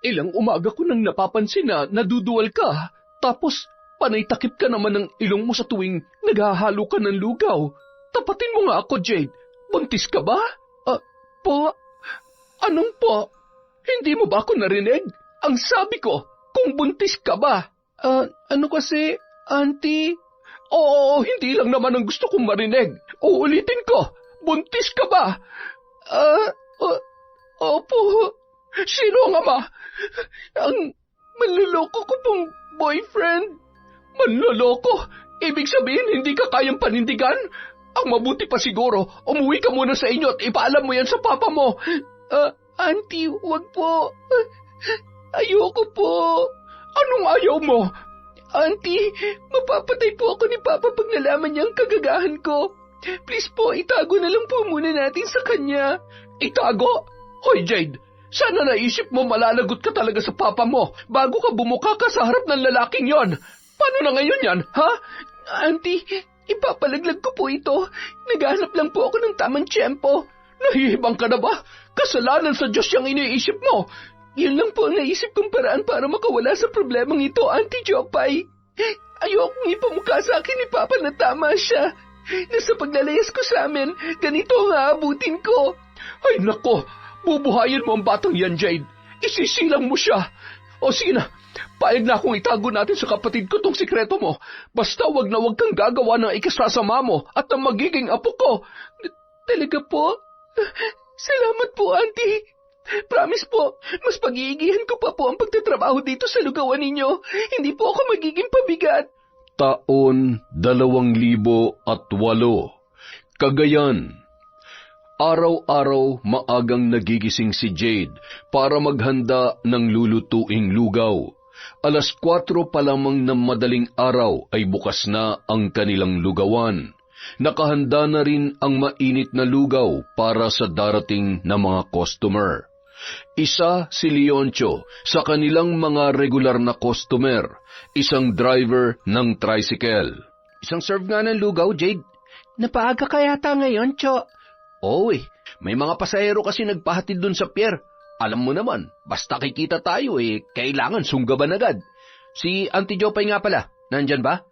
Ilang umaga ko nang napapansin na naduduwal ka, tapos panay takip ka naman ng ilong mo sa tuwing naghahalo ka ng lugaw. Tapatin mo nga ako, Jade. Buntis ka ba? Po? Anong po? Hindi mo ba ako narinig? Ang sabi ko, kung buntis ka ba? Ano kasi, Auntie? Oo, hindi lang naman ang gusto kong marinig. Uulitin ko, buntis ka ba? Opo. Sino ang ama? Ang manloloko ko pong boyfriend. Manloloko? Ibig sabihin hindi ka kayang panindigan? Ang mabuti pa siguro, umuwi ka muna sa inyo at ipaalam mo yan sa papa mo. Auntie, wag po. Ayoko po. Anong ayaw mo? Auntie, mapapatay po ako ni Papa pag nalaman niya ang kagagahan ko. Please po, itago na lang po muna natin sa kanya. Itago? Hoy, Jade, sana naisip mo malalagot ka talaga sa Papa mo bago ka bumuka ka sa harap ng lalaking yon. Paano na ngayon yan, ha? Auntie, ipapalaglag ko po ito. Naghahanap lang po ako ng tamang tiyempo. Nahihibang ka na ba? Kasalanan sa Diyos yung iniisip mo. Yun lang po ang naisip kong paraan para makawala sa problemang ito, Auntie Jopay. Ayokong ipamukha sa akin ni Papa na tama siya. Na sa paglalayas ko sa amin, ganito ang aabutin ko. Ay nako, bubuhayin mo ang batang yan, Jade. Isisilang mo siya. O sige na, paig na akong itago natin sa kapatid ko tong sikreto mo. Basta wag na wag kang gagawa ng ikasasama mo at ang magiging apo ko. Talaga po? Salamat po, Auntie. Promise po, mas pag-iigihan ko pa po ang pagtatrabaho dito sa lugawan ninyo. Hindi po ako magiging pabigat. Taon 2008. Cagayan. Araw-araw maagang nagigising si Jade para maghanda ng lulutuing lugaw. 4:00 pa lamang ng madaling araw ay bukas na ang kanilang lugawan. Nakahanda na rin ang mainit na lugaw para sa darating na mga customer. Isa si Leoncio sa kanilang mga regular na customer, isang driver ng tricycle. Isang serve nga ng lugaw, Jade. Napaaga ka yata ngayon, Cho. Oo may mga pasahero kasi nagpahatid dun sa pier. Alam mo naman, basta kikita tayo kailangan sunggaban agad. Si Auntie Jopay nga pala, nandyan ba?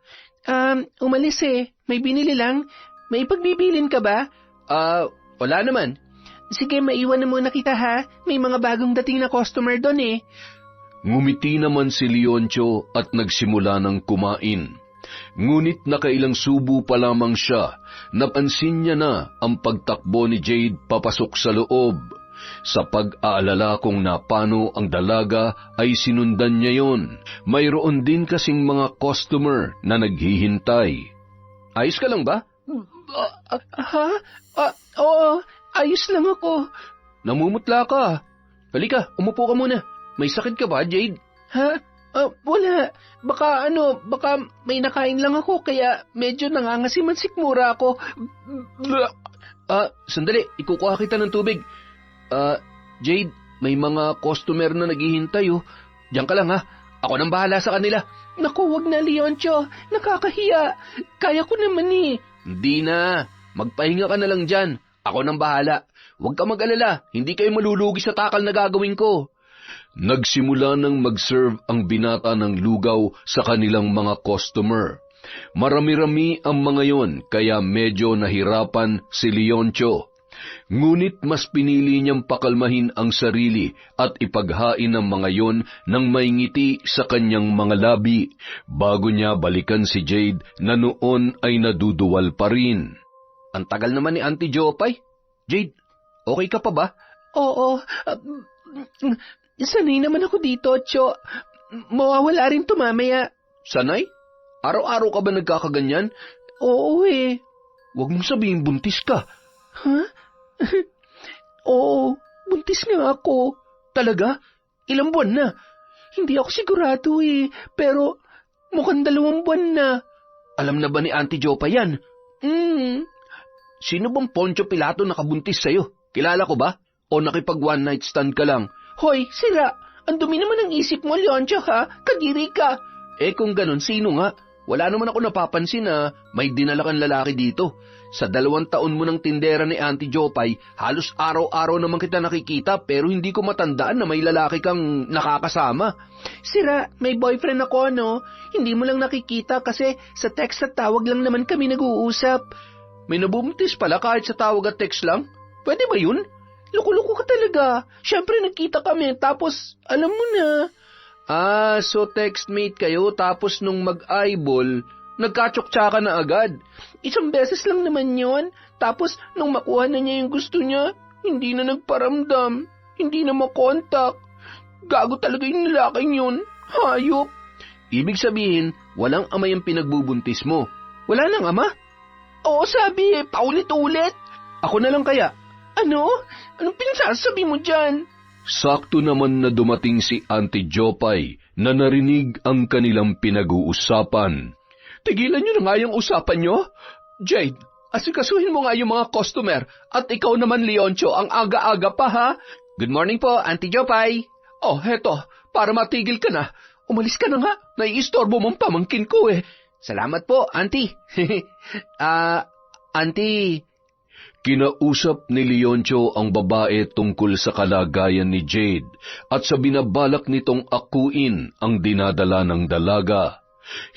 Umalis May binili lang. May pagbibilin ka ba? Wala naman. Sige, maiwan na muna kita ha. May mga bagong dating na customer doon Ngumiti naman si Leoncio at nagsimula ng kumain. Ngunit nakailang subo pa lamang siya, napansin niya na ang pagtakbo ni Jade papasok sa loob. Sa pag-aalala kung napano ang dalaga ay sinundan niya yon. Mayroon din kasing mga customer na naghihintay. Ayos ka lang ba? Oo, ayos lang ako. Namumutla ka. Halika, umupo ka muna. May sakit ka ba, Jade? Ha? Wala. Baka may nakain lang ako kaya medyo nangangasiman sikmura ako. Sandali, ikukuha kita ng tubig. Jade, may mga customer na naghihintay Diyan ka lang ha. Ako nang bahala sa kanila. Naku, wag na, Leoncio. Nakakahiya. Kaya ko naman Hindi na. Magpahinga ka na lang dyan. Ako nang bahala. Huwag ka mag-alala. Hindi kayo malulugi sa takal na gagawin ko. Nagsimula nang mag-serve ang binata ng lugaw sa kanilang mga customer. Marami-rami ang mga yon kaya medyo nahirapan si Leoncio. Ngunit mas pinili niyang pakalmahin ang sarili at ipaghain ang mga yon ng may ngiti sa kanyang mga labi bago niya balikan si Jade na noon ay naduduwal pa rin. Ang tagal naman ni Auntie Jopay. Jade, okay ka pa ba? Oo. Sanay naman ako dito, Cho. Mawawala rin to mamaya. Sanay? Araw-araw ka ba nagkakaganyan? Oo Huwag mong sabihin buntis ka. Ha? Oo, buntis nga ako. Talaga? Ilang buwan na? Hindi ako sigurado pero mukhang 2 buwan na. Alam na ba ni Auntie Jopa yan? Sino bang Poncio Pilato nakabuntis sa'yo? Kilala ko ba? O nakipag one night stand ka lang? Hoy, sira! Ang dumi naman ang isip mo, Leoncio, ha? Kadiri ka! Kung ganun, sino nga? Wala naman ako napapansin na may dinala kang lalaki dito. Sa 2 taon mo ng tindera ni Auntie Jopay, halos araw-araw naman kita nakikita pero hindi ko matandaan na may lalaki kang nakakasama. Sira, may boyfriend ako, no? Hindi mo lang nakikita kasi sa text at tawag lang naman kami nag-uusap. May nabubuntis pala kahit sa tawag at text lang? Pwede ba yun? Loko-loko ka talaga. Siyempre nagkita kami tapos alam mo na. So textmate kayo tapos nung mag-eyeball, nagkatsok-tsaka na agad. Isang beses lang naman yon. Tapos nung makuha na niya yung gusto niya, hindi na nagparamdam. Hindi na makontak. Gago talaga yung lalaking yun. Hayop. Ibig sabihin, walang ama yung pinagbubuntis mo. Wala nang ama? Oo, sabi, paulit-ulit. Ako na lang kaya. Ano? Anong pinagsasabi mo dyan? Sakto naman na dumating si Auntie Jopay na narinig ang kanilang pinag-uusapan. Tigilan niyo na nga yung usapan niyo. Jade, asikasuhin mo nga yung mga customer at ikaw naman, Leoncio, ang aga-aga pa, ha? Good morning po, Auntie Jopay. Oh, heto, para matigil ka na. Umalis ka na nga, naiistorbo mong pamangkin ko eh. Salamat po, Auntie. Auntie... Kinausap ni Leoncio ang babae tungkol sa kalagayan ni Jade at sa binabalak nitong akuin ang dinadala ng dalaga.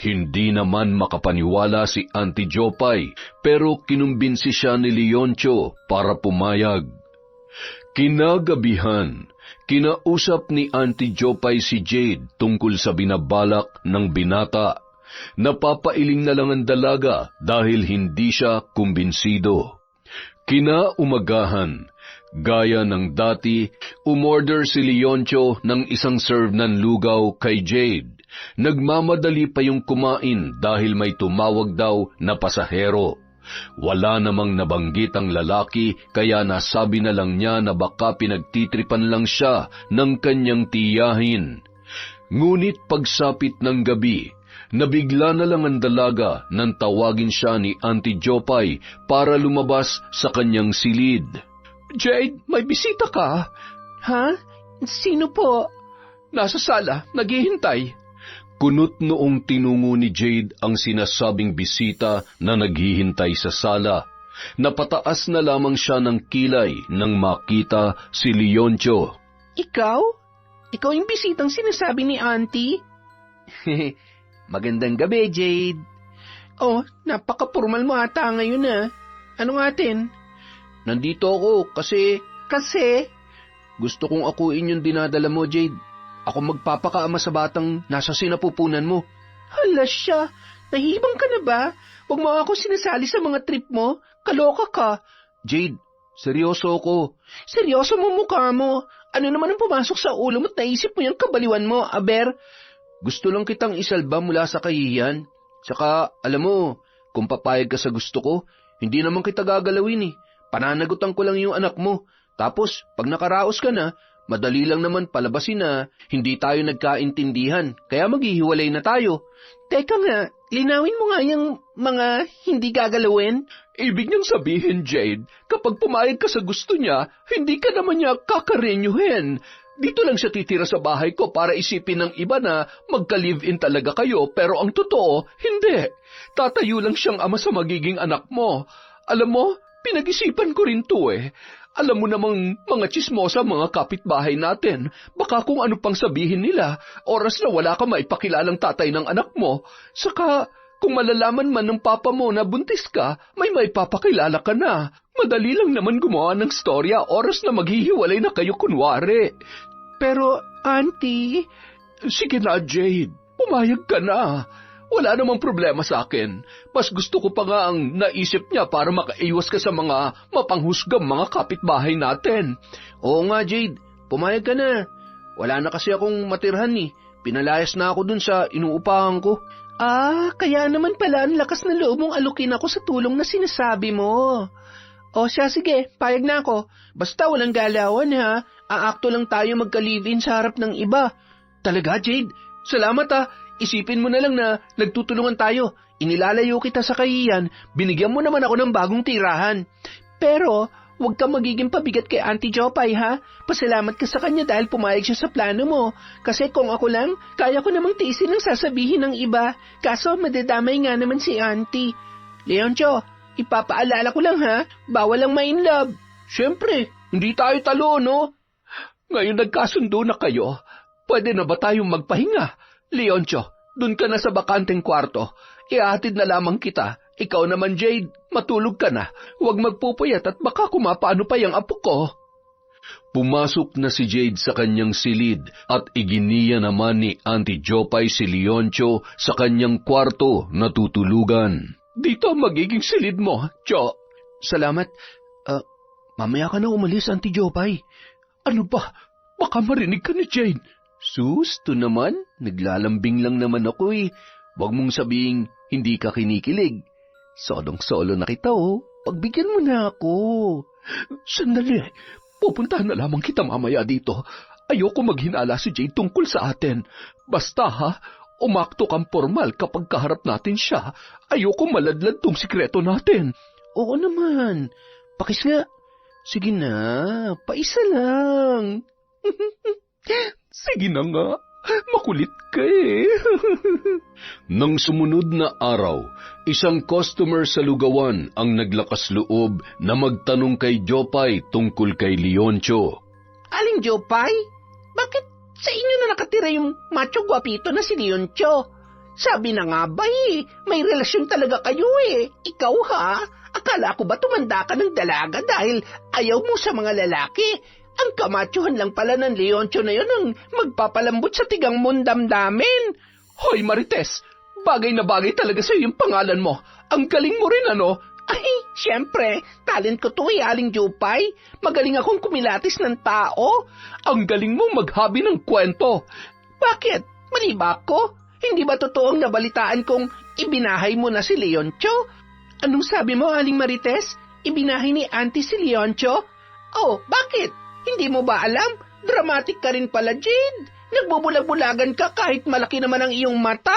Hindi naman makapaniwala si Auntie Jopay pero kinumbinsi siya ni Leoncio para pumayag. Kinagabihan, kinausap ni Auntie Jopay si Jade tungkol sa binabalak ng binata. Napapailing na lang ang dalaga dahil hindi siya kumbinsido. Kinaumagahan, gaya ng dati, umorder si Leoncio ng isang serve ng lugaw kay Jade. Nagmamadali pa yung kumain dahil may tumawag daw na pasahero. Wala namang nabanggit ang lalaki kaya nasabi na lang niya na baka pinagtitripan lang siya ng kanyang tiyahin. Ngunit pagsapit ng gabi, nabigla na lang ang dalaga nang tawagin siya ni Auntie Jopay para lumabas sa kanyang silid. Jade, may bisita ka? Ha? Sino po? Nasa sala, naghihintay. Kunot noong tinungo ni Jade ang sinasabing bisita na naghihintay sa sala. Napataas na lamang siya ng kilay nang makita si Leoncio. Ikaw? Ikaw yung bisitang sinasabi ni Auntie? Magandang gabi, Jade. Oh, napaka-formal mo ata ngayon ah. Ano nga atin? Nandito ako kasi... Kasi? Gusto kong akuin yung dinadala mo, Jade. Ako magpapakaama sa batang nasa sinapupunan mo. Hala siya, nahibang ka na ba? Huwag mo ako sinasali sa mga trip mo. Kaloka ka. Jade, seryoso ako. Seryoso mo mukha mo. Ano naman ang pumasok sa ulo mo at naisip mo yung kabaliwan mo, aber? Gusto lang kitang isalba mula sa kahihiyan. Saka, alam mo, kung papayag ka sa gusto ko, hindi naman kita gagalawin eh. Pananagutan ko lang yung anak mo. Tapos, pag nakaraos ka na, madali lang naman palabasin na hindi tayo nagkaintindihan. Kaya maghihiwalay na tayo. Teka nga, linawin mo nga yung mga hindi gagalawin. Ibig niyang sabihin, Jade, kapag pumayag ka sa gusto niya, hindi ka naman niya kakarenyuhin. Dito lang siya titira sa bahay ko para isipin ng iba na magka-live-in talaga kayo, pero ang totoo, hindi. Tatayo lang siyang ama sa magiging anak mo. Alam mo, pinag-isipan ko rin to eh. Alam mo namang mga tsismosa mga kapitbahay natin. Baka kung ano pang sabihin nila, oras na wala ka maipakilalang tatay ng anak mo. Saka, kung malalaman man ng papa mo na buntis ka, may maipapakilala ka na. Madali lang naman gumawa ng storya, oras na maghihiwalay na kayo kunwari. Pero, Auntie... Sige na, Jade. Pumayag ka na. Wala namang problema sa akin. Mas gusto ko pa nga ang naisip niya para makaiwas ka sa mga mapanghusgang mga kapitbahay natin. Oo nga, Jade. Pumayag ka na. Wala na kasi akong matirhan eh. Pinalayas na ako dun sa inuupahan ko. Kaya naman pala ang lakas na loob mong alukin ako sa tulong na sinasabi mo. O siya, sige, payag na ako. Basta walang galawan ha. Aakto lang tayo magka-live-in sa harap ng iba. Talaga, Jade? Salamat ha. Isipin mo na lang na nagtutulungan tayo. Inilalayo kita sa kahiyan, binigyan mo naman ako ng bagong tirahan. Pero, huwag kang magiging pabigat kay Auntie Jopay ha. Pasalamat ka sa kanya dahil pumayag siya sa plano mo. Kasi kung ako lang, kaya ko namang tiisin ang sasabihin ng iba. Kaso madadamay nga naman si Auntie. Leoncio, Ipapaalala ko lang ha, bawal ang ma-in love. Siyempre, hindi tayo talo, no? Ngayon nagkasundo na kayo, pwede na ba tayong magpahinga? Leoncio, dun ka na sa bakanteng kwarto. Ihatid na lamang kita. Ikaw naman, Jade, matulog ka na. Huwag magpupuyat at baka kumapaano pa yung apo ko. Pumasok na si Jade sa kanyang silid at iginiya naman ni Auntie Jopay si Leoncio sa kanyang kwarto na tutulugan. Dito magiging silid mo, Jo. Salamat. Mamaya ka na umalis, Auntie Jopay. Ano ba? Baka marinig ka ni Jade. Sus, to naman. Naglalambing lang naman ako eh. Huwag mong sabihing hindi ka kinikilig. Solong-solo na kita oh. Pagbigyan mo na ako. Sandali. Pupuntahan na lamang kita mamaya dito. Ayoko maghinala si Jade tungkol sa atin. Basta ha, umakto kang formal kapag kaharap natin siya. Ayoko maladlad tong sikreto natin. Oo naman. Pakis nga. Sige na, paisa lang. Sige na nga, makulit ka eh. Nang sumunod na araw, isang customer sa lugawan ang naglakas loob na magtanong kay Jopay tungkol kay Leoncio. Aling Jopay, bakit sa inyo na nakatira yung macho guwapito na si Leoncio? Sabi na nga ba may relasyon talaga kayo eh. Ikaw ha? Akala ko ba tumanda ka ng dalaga dahil ayaw mo sa mga lalaki? Ang kamachuhan lang pala ng Leoncio na yun ang magpapalambot sa tigang mundamdamin. Hoy Marites, bagay na bagay talaga sa yung pangalan mo. Ang galing mo rin ano? Ay, siyempre, talent ko to Aling Jopay. Magaling akong kumilatis ng tao. Ang galing mo maghabi ng kwento. Bakit? Mali ba ako? Hindi ba totoong nabalitaan kong ibinahay mo na si Leoncio? Anong sabi mo, Aling Marites? Ibinahay ni Auntie si Leoncio? Oh, bakit? Hindi mo ba alam? Dramatic ka rin pala, Jade. Nagbubulag-bulagan ka kahit malaki naman ang iyong mata.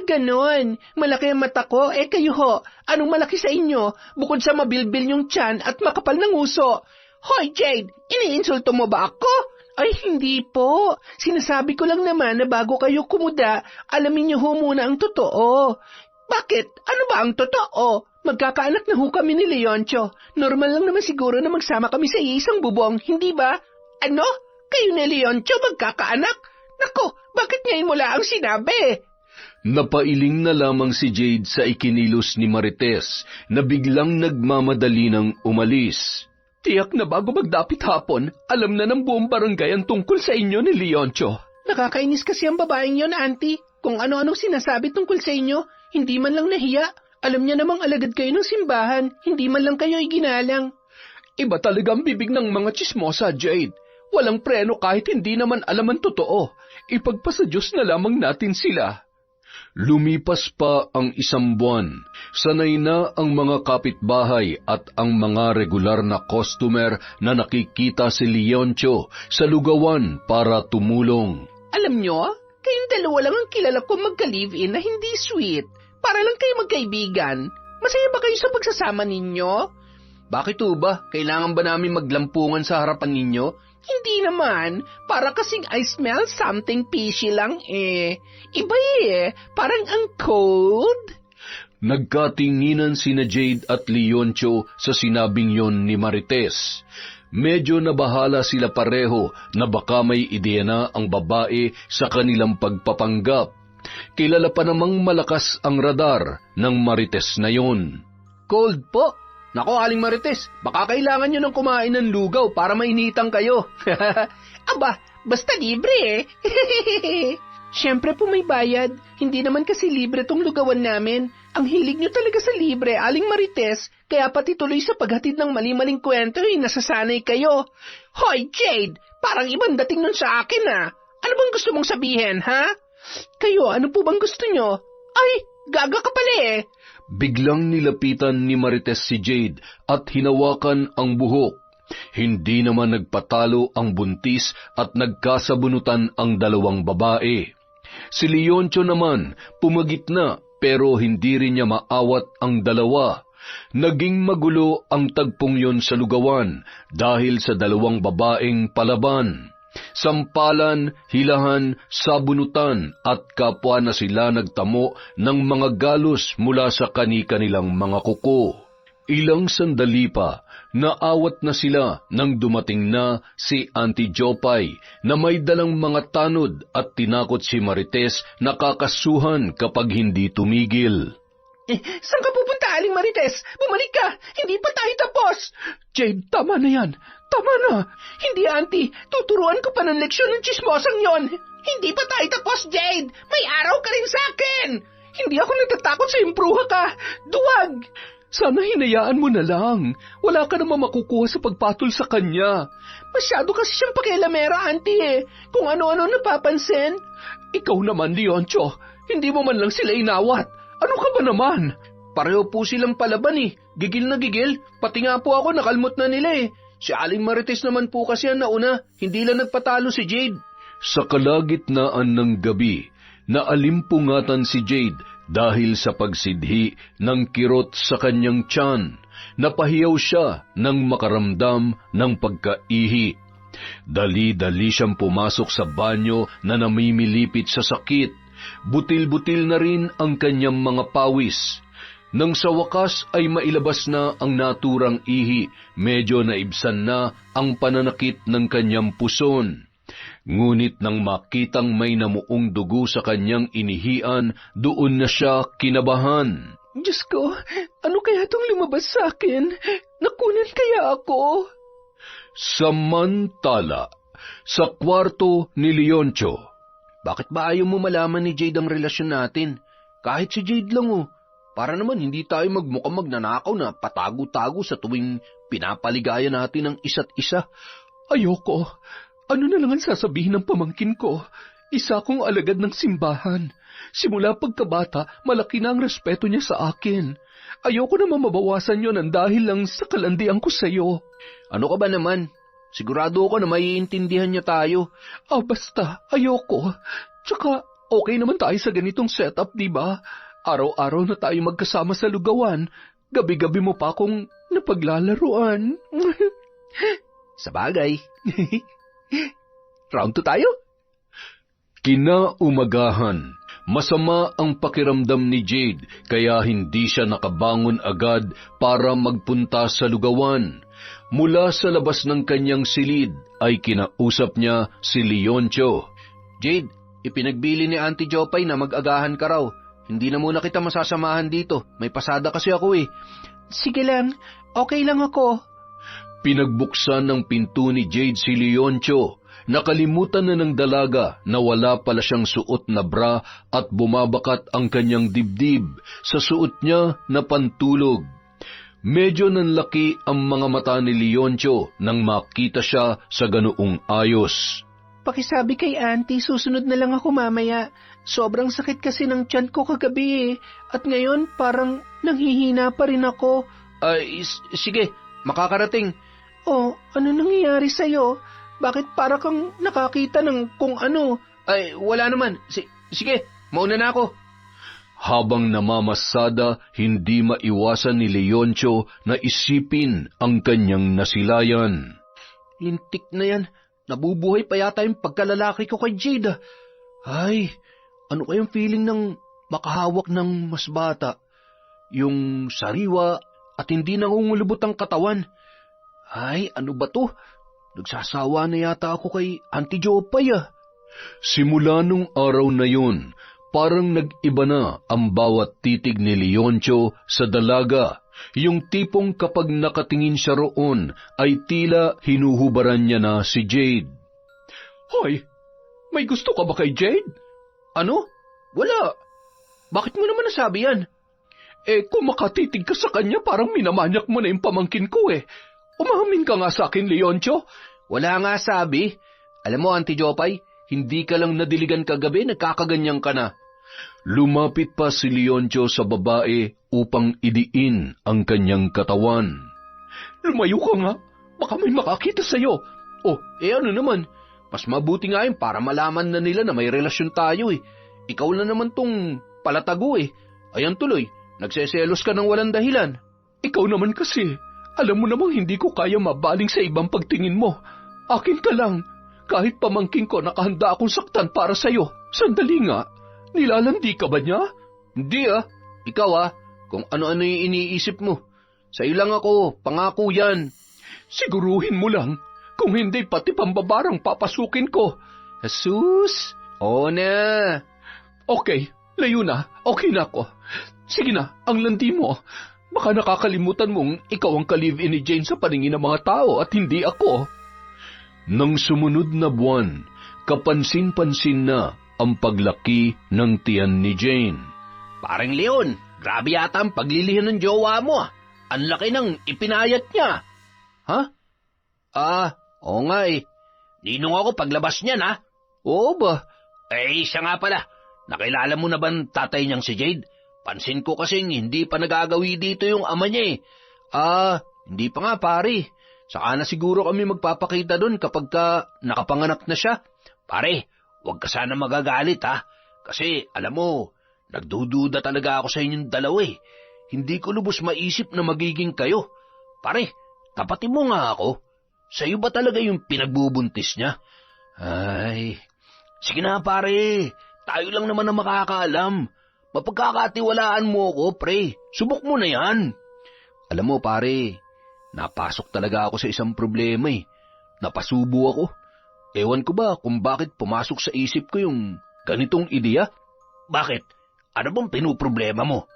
Ganon. Malaki ang mata ko. Kayo ho, anong malaki sa inyo? Bukod sa mabilbil yung tiyan at makapal ng uso. Hoy, Jade, iniinsulto mo ba ako? Ay, hindi po. Sinasabi ko lang naman na bago kayo kumuda, alamin niyo ho muna ang totoo. Bakit? Ano ba ang totoo? Magkakaanak na ho kami ni Leoncio. Normal lang naman siguro na magsama kami sa isang bubong, hindi ba? Ano? Kayo ni Leoncio magkakaanak? Nako, bakit ngayon mo lang sinabi? Napailing na lamang si Jade sa ikinilos ni Marites na biglang nagmamadali ng umalis. Tiyak na bago magdapit hapon, alam na ng buong barangay ang tungkol sa inyo ni Leoncio. Nakakainis kasi ang babaeng yon, Auntie. Kung ano-anong sinasabi tungkol sa inyo, hindi man lang nahiya. Alam niya namang alagad kayo ng simbahan, hindi man lang kayo iginalang. Iba talaga ang bibig ng mga tsismosa, Jade. Walang preno kahit hindi naman alam ang totoo. Ipagpasa Diyos na lamang natin sila. Lumipas pa ang isang buwan. Sanay na ang mga kapitbahay at ang mga regular na customer na nakikita si Leoncio sa lugawan para tumulong. Alam nyo, kayong dalawa lang ang kilala ko magka-live-in na hindi sweet. Para lang kayo magkaibigan. Masaya ba kayo sa pagsasama ninyo? Bakit ba? Kailangan ba namin maglampungan sa harapan ninyo? Hindi naman. Para kasing I smell something fishy lang eh. Iba parang ang cold. Nagkatinginan sina Jade at Leoncio sa sinabing yon ni Marites. Medyo nabahala sila pareho na baka may ideya na ang babae sa kanilang pagpapanggap. Kilala pa namang malakas ang radar ng Marites na yon. Cold po. Nako, Aling Marites, baka kailangan nyo ng kumain ng lugaw para mainitan kayo. Aba, basta libre Siyempre po may bayad. Hindi naman kasi libre tong lugawan namin. Ang hilig nyo talaga sa libre, Aling Marites, kaya pati tuloy sa paghatid ng mali-maling kwento nasasanay kayo. Hoy, Jade, parang ibang dating nun sa akin Ano bang gusto mong sabihin, ha? Kayo, ano po bang gusto nyo? Ay, gaga ka pala Biglang nilapitan ni Marites si Jade at hinawakan ang buhok. Hindi naman nagpatalo ang buntis at nagkasabunutan ang dalawang babae. Si Leoncio naman pumagitna pero hindi rin niya maawat ang dalawa. Naging magulo ang tagpong yon sa lugawan dahil sa dalawang babaeng palaban. Sampalan, hilahan, sabunutan at kapwa na sila nagtamo ng mga galos mula sa kani-kanilang mga kuko. Ilang sandali pa, naawat na sila nang dumating na si Auntie Jopay na may dalang mga tanod at tinakot si Marites na kakasuhan kapag hindi tumigil. Saan ka pupunta, Aling Marites? Bumalik ka! Hindi pa tayo tapos! Jade, tama na yan. Tama na. Hindi, Auntie. Tuturuan ko pa ng leksyon ng chismosang yon. Hindi pa tayo tapos, Jade. May araw ka rin sa akin. Hindi ako natatakot sa impruha ka. Duwag! Sana hinayaan mo na lang. Wala ka naman makukuha sa pagpatol sa kanya. Masyado kasi siyang pakialamera, Auntie eh. Kung ano-ano napapansin. Ikaw naman, Leoncio. Hindi mo man lang sila inawat. Ano ka ba naman? Pareho po silang palaban eh. Gigil na gigil. Pati nga po ako nakalmot na nila eh. Si Aling Marites naman po kasi ang nauna. Hindi lang nagpatalo si Jade. Sa kalagitnaan ng gabi, naalimpungatan si Jade dahil sa pagsidhi ng kirot sa kanyang tiyan. Napahiyaw siya nang makaramdam ng pagkaihi. Dali-dali siyang pumasok sa banyo na namimilipit sa sakit. Butil-butil na rin ang kanyang mga pawis. Nang sa wakas ay mailabas na ang naturang ihi, medyo naibsan na ang pananakit ng kanyang puson. Ngunit nang makitang may namuong dugo sa kanyang inihian, doon na siya kinabahan. Diyos ko, ano kaya itong lumabas sa akin? Nakunan kaya ako? Samantala, sa kwarto ni Leoncio. Bakit ba ayaw mo malaman ni Jade ang relasyon natin? Kahit si Jade lang oh. Para naman hindi tayo magmukhang magnanakaw na patago-tago sa tuwing pinapaligaya natin ang isa't isa. Ayoko. Ano na lang ang sasabihin ng pamangkin ko? Isa akong alagad ng simbahan. Simula pagkabata, malaki na ang respeto niya sa akin. Ayoko naman mabawasan yon dahil lang sa kalandian ko sa'yo. Ano ka ba naman? Sigurado ako na maiintindihan niya tayo. Basta, ayoko. Tsaka, okay naman tayo sa ganitong setup, di ba? Araw-araw na tayo magkasama sa lugawan. Gabi-gabi mo pa akong napaglalaruan. Sa bagay. Round 2 tayo? Kinaumagahan, masama ang pakiramdam ni Jade kaya hindi siya nakabangon agad para magpunta sa lugawan. Mula sa labas ng kanyang silid ay kinausap niya si Leoncio. Jade, ipinagbili ni Auntie Jopay na mag-agahan ka raw. Hindi na muna kita masasamahan dito. May pasada kasi ako eh. Sige lang, okay lang ako. Pinagbuksan ng pinto ni Jade si Leoncio. Nakalimutan na ng dalaga na wala pala siyang suot na bra at bumabakat ang kanyang dibdib sa suot niya na pantulog. Medyo nanlaki ang mga mata ni Leoncio nang makita siya sa ganoong ayos. Pakisabi kay Auntie, susunod na lang ako mamaya. Sobrang sakit kasi ng tiyan ko kagabi eh. At ngayon parang nanghihina pa rin ako. Sige, makakarating. Oh, ano nangyayari sa'yo? Bakit para kang nakakita ng kung ano? Wala naman. Sige, mauna na ako. Habang namamasada, hindi maiwasan ni Leoncio na isipin ang kanyang nasilayan. Lintik na yan. Nabubuhay pa yata yung pagkalalaki ko kay Jade. Ay, ano kayang feeling ng makahawak ng mas bata? Yung sariwa at hindi nangungulubot ang katawan. Ay, ano ba to? Nagsasawa na yata ako kay Auntie Jopay ah. Simula nung araw na yun, parang nag-iba na ang bawat titig ni Leoncio sa dalaga. Yung tipong kapag nakatingin siya roon, ay tila hinuhubaran niya na si Jade. Hoy, may gusto ka ba kay Jade? Ano? Wala. Bakit mo naman nasabi yan? Kung makatitig ka sa kanya, parang minamanyak mo na yung pamangkin ko eh. Umamin ka nga sa akin, Leoncio. Wala nga sabi. Alam mo, Auntie Jopay, hindi ka lang nadiligan kagabi, nagkakaganyan ka na. Lumapit pa si Leoncio sa babae upang idiin ang kanyang katawan. Lumayo ka nga. Baka may makakita sa'yo. Ano naman? Mas mabuti nga yun para malaman na nila na may relasyon tayo eh. Ikaw na naman tong palatago eh. Ayan tuloy, nagseselos ka ng walang dahilan. Ikaw naman kasi. Alam mo namang hindi ko kaya mabaling sa ibang pagtingin mo. Akin ka lang. Kahit pamangking ko, nakahanda akong saktan para sa'yo. Sandali nga, nilalandi ka ba niya? Hindi Ikaw kung ano-ano yung iniisip mo. Sa'yo lang ako, pangako yan. Siguruhin mo lang, kung hindi pati pambabarang papasukin ko. Jesus, oo na. Okay, layo na, okay na ako. Sige na, ang landi mo. Baka nakakalimutan mong ikaw ang ka-live-in ni Jane sa paningin ng mga tao at hindi ako. Nang sumunod na buwan, kapansin-pansin na ang paglaki ng tiyan ni Jane. Parang Leon, grabe yata ang paglilihan ng jowa mo. Ang laki ng ipinayat niya. Ha? Oo nga Ninong ako paglabas niya na. Oo ba? Siya nga pala. Nakilala mo na ba ang tatay niyang si Jade? Pansin ko kasing hindi pa nagagawi dito yung ama niya Hindi pa nga pare. Saka na siguro kami magpapakita doon kapag nakapanganak na siya. Pare, huwag ka sana magagalit Kasi alam mo, nagdududa talaga ako sa inyong dalawa Hindi ko lubos maisip na magiging kayo. Pare, tapatin mo nga ako. Sa'yo ba talaga yung pinagbubuntis niya? Ay, sige na pare, tayo lang naman ang makakaalam. Mapagkakatiwalaan mo ako, pre. Subok mo na yan. Alam mo pare, napasok talaga ako sa isang problema Napasubo ako. Ewan ko ba kung bakit pumasok sa isip ko yung ganitong ideya? Bakit? Ano bang pinuproblema mo?